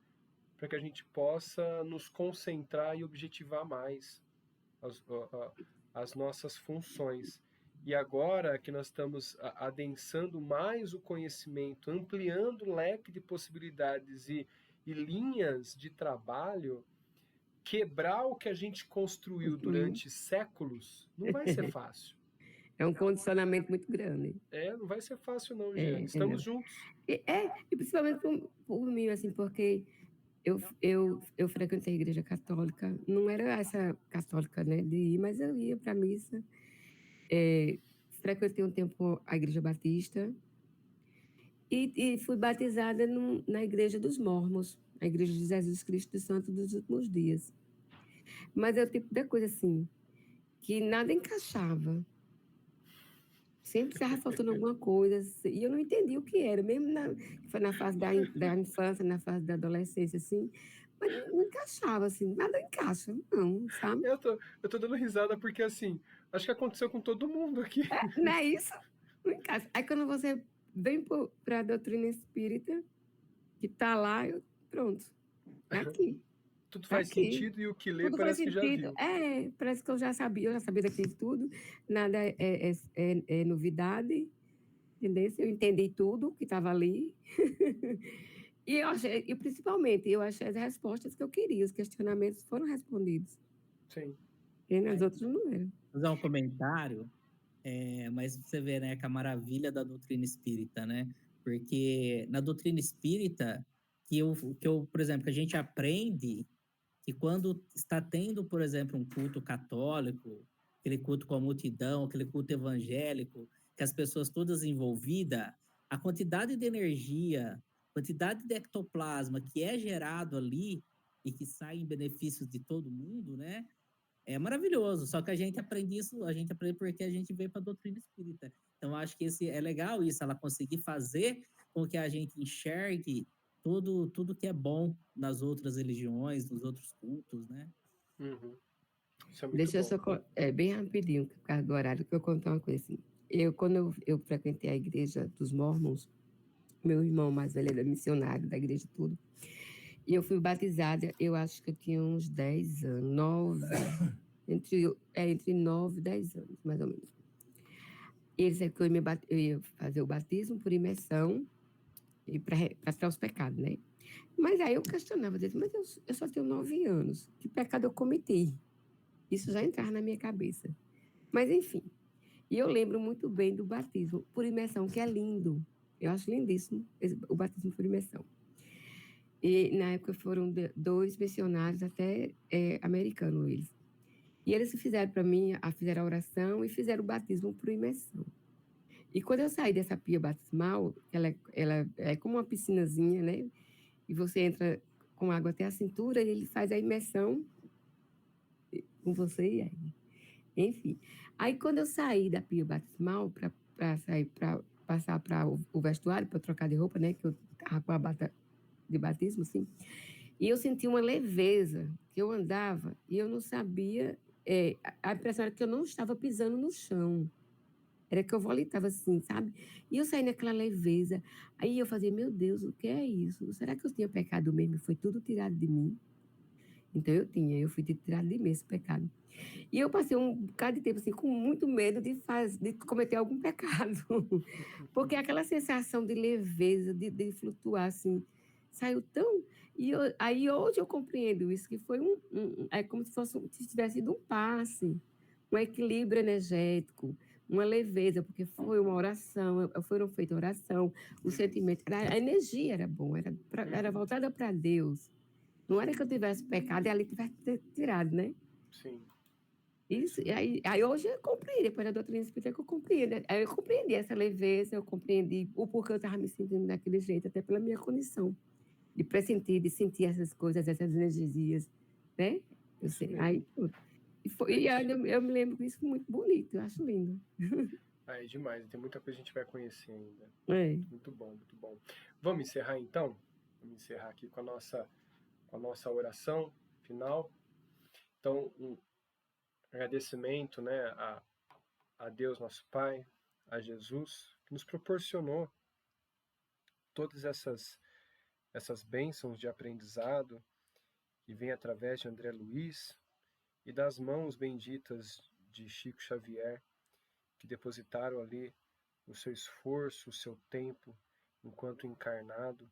para que a gente possa nos concentrar e objetivar mais as, as nossas funções. E agora que nós estamos adensando mais o conhecimento, ampliando o leque de possibilidades e linhas de trabalho, quebrar o que a gente construiu Uhum. durante séculos não vai ser fácil. É um condicionamento muito grande. Não vai ser fácil não, Giane. Estamos Não. juntos. E principalmente por mim, assim, porque eu frequentei a igreja católica, não era essa católica, né, de ir, mas eu ia para a missa. Frequentei um tempo a igreja batista e fui batizada na igreja dos Mormons, a igreja de Jesus Cristo Santo dos Últimos Dias. Mas é o tipo da coisa assim, que nada encaixava. Sempre estava faltando alguma coisa, e eu não entendi o que era, mesmo foi na fase da infância, na fase da adolescência, assim, mas não encaixava, assim, nada encaixa, não, sabe? Eu tô dando risada porque, assim, acho que aconteceu com todo mundo aqui. Não é isso? Não encaixa. Aí quando você vem para a doutrina espírita, que está lá, pronto, é aqui, Tudo é faz aqui. sentido e o que lê Tudo faz parece que já sentido. viu. Parece que eu já sabia daquilo tudo, nada é novidade, entendeu? Eu entendi tudo que estava ali. E principalmente, eu achei as respostas que eu queria, os questionamentos foram respondidos. Sim. E nas outras não eram. Vou fazer um comentário, mas você vê, né, que a maravilha da doutrina espírita, né? Porque na doutrina espírita, por exemplo, que a gente aprende que quando está tendo, por exemplo, um culto católico, aquele culto com a multidão, aquele culto evangélico, que as pessoas todas envolvidas, a quantidade de energia, quantidade de ectoplasma que é gerado ali e que sai em benefício de todo mundo, né? É maravilhoso. Só que a gente aprende isso, a gente aprende porque a gente veio para a doutrina espírita. Então, acho que é legal isso, ela conseguir fazer com que a gente enxergue tudo que é bom nas outras religiões, nos outros cultos, né? Uhum. Isso é muito Deixa eu bom. só, bem rapidinho, por causa do horário, que eu contar uma coisa assim. Quando eu frequentei a igreja dos Mormons, meu irmão mais velho era missionário da igreja e tudo, e eu fui batizada, eu acho que eu tinha uns 10 anos, 9, entre 9 e 10 anos, mais ou menos. E ele disse que eu ia fazer o batismo por imersão e para tirar os pecados, né? Mas aí eu questionava, disse, mas eu só tenho 9 anos, que pecado eu cometi? Isso já entrava na minha cabeça. Mas, enfim, e eu lembro muito bem do batismo por imersão, que é lindo. Eu acho lindíssimo o batismo por imersão. E na época foram 2 missionários, até americanos eles. E eles fizeram para mim, fizeram a oração e fizeram o batismo por imersão. E quando eu saí dessa pia batismal, ela é como uma piscinazinha, né? E você entra com água até a cintura e ele faz a imersão com você e aí. Enfim. Aí quando eu saí da pia batismal para sair para passar para o vestuário, para trocar de roupa, né? Que eu estava com a bata de batismo, assim. E eu senti uma leveza, que eu andava e eu não sabia. A impressão era que eu não estava pisando no chão. Era que eu volitava assim, sabe? E eu saí naquela leveza. Aí eu fazia, meu Deus, o que é isso? Será que eu tinha pecado mesmo? Foi tudo tirado de mim? Então eu fui tirado de mim esse pecado. E eu passei um bocado de tempo assim, com muito medo de cometer algum pecado. Porque aquela sensação de leveza, de flutuar assim, saiu tão. Aí hoje eu compreendo isso, que foi é como se tivesse sido um passe, um equilíbrio energético, uma leveza, porque foi uma oração, foram feitas oração, o sentimento, a energia era bom, era voltada para Deus. Não era que eu tivesse pecado e ali tivesse tirado, né? Sim. Isso, e aí hoje eu compreendi, depois da doutrina espírita que eu compreendi. Aí eu compreendi essa leveza, eu compreendi o porquê eu estava me sentindo daquele jeito, até pela minha condição de pressentir, de sentir essas coisas, essas energias, né? Eu sei, aí tudo. E eu me lembro disso muito bonito, eu acho lindo. É demais, tem muita coisa que a gente vai conhecer ainda. É. Muito bom, muito bom. Vamos encerrar então? Vamos encerrar aqui com a nossa oração final. Então, um agradecimento, né, a Deus, nosso Pai, a Jesus, que nos proporcionou todas essas bênçãos de aprendizado que vem através de André Luiz e das mãos benditas de Chico Xavier, que depositaram ali o seu esforço, o seu tempo, enquanto encarnado,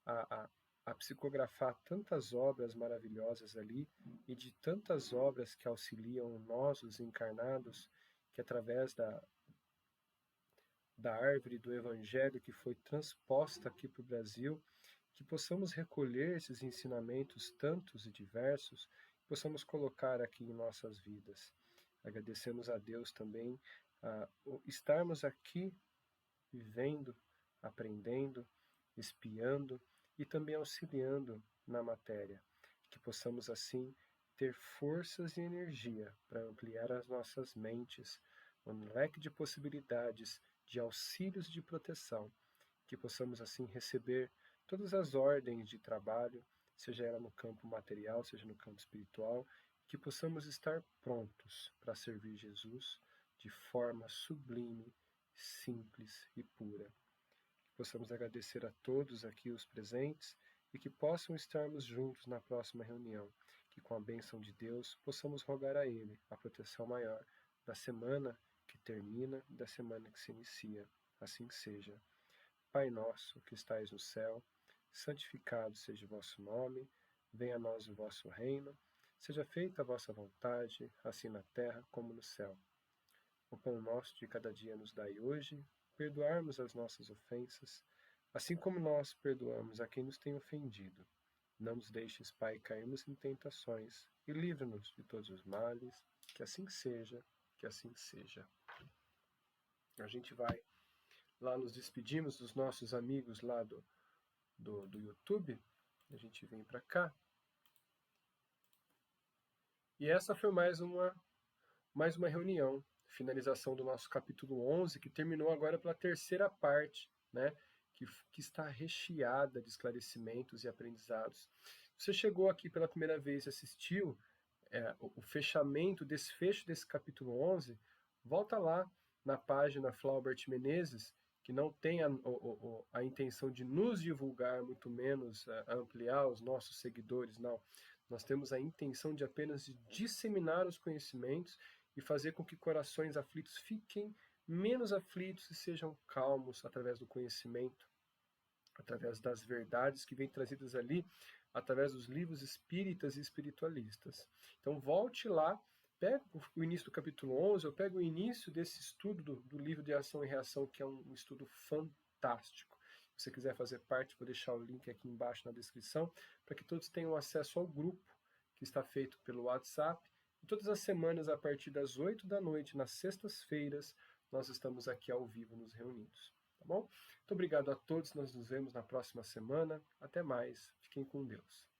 a psicografar tantas obras maravilhosas ali e de tantas obras que auxiliam nós, os encarnados, que através da árvore do Evangelho que foi transposta aqui para o Brasil, que possamos recolher esses ensinamentos tantos e diversos, que possamos colocar aqui em nossas vidas. Agradecemos a Deus também estarmos aqui vivendo, aprendendo, espiando e também auxiliando na matéria, que possamos assim ter forças e energia para ampliar as nossas mentes, um leque de possibilidades, de auxílios de proteção, que possamos assim receber todas as ordens de trabalho, seja ela no campo material, seja no campo espiritual, que possamos estar prontos para servir Jesus de forma sublime, simples e pura. Que possamos agradecer a todos aqui os presentes e que possam estarmos juntos na próxima reunião, que com a bênção de Deus possamos rogar a Ele a proteção maior da semana que termina e da semana que se inicia. Assim seja. Pai nosso que estais no céu, santificado seja o vosso nome, venha a nós o vosso reino, seja feita a vossa vontade, assim na terra como no céu. O pão nosso de cada dia nos dai hoje, perdoarmos as nossas ofensas, assim como nós perdoamos a quem nos tem ofendido. Não nos deixes, Pai, cairmos em tentações, e livra-nos de todos os males, que assim seja, que assim seja. A gente vai lá, nos despedimos dos nossos amigos lá do YouTube, a gente vem para cá. E essa foi mais uma reunião, finalização do nosso capítulo 11, que terminou agora pela terceira parte, né, que está recheada de esclarecimentos e aprendizados. Você chegou aqui pela primeira vez e assistiu o desfecho desse capítulo 11, volta lá, na página Flaubert Menezes, que não tem a intenção de nos divulgar, muito menos ampliar os nossos seguidores, não. Nós temos a intenção de apenas disseminar os conhecimentos e fazer com que corações aflitos fiquem menos aflitos e sejam calmos através do conhecimento, através das verdades que vêm trazidas ali, através dos livros espíritas e espiritualistas. Então volte lá, pega o início do capítulo 11, eu pego o início desse estudo do livro de Ação e Reação, que é um estudo fantástico. Se você quiser fazer parte, vou deixar o link aqui embaixo na descrição, para que todos tenham acesso ao grupo, que está feito pelo WhatsApp. E todas as semanas, a partir das 8 da noite, nas sextas-feiras, nós estamos aqui ao vivo nos reunidos. Tá bom? Muito obrigado a todos, nós nos vemos na próxima semana. Até mais, fiquem com Deus.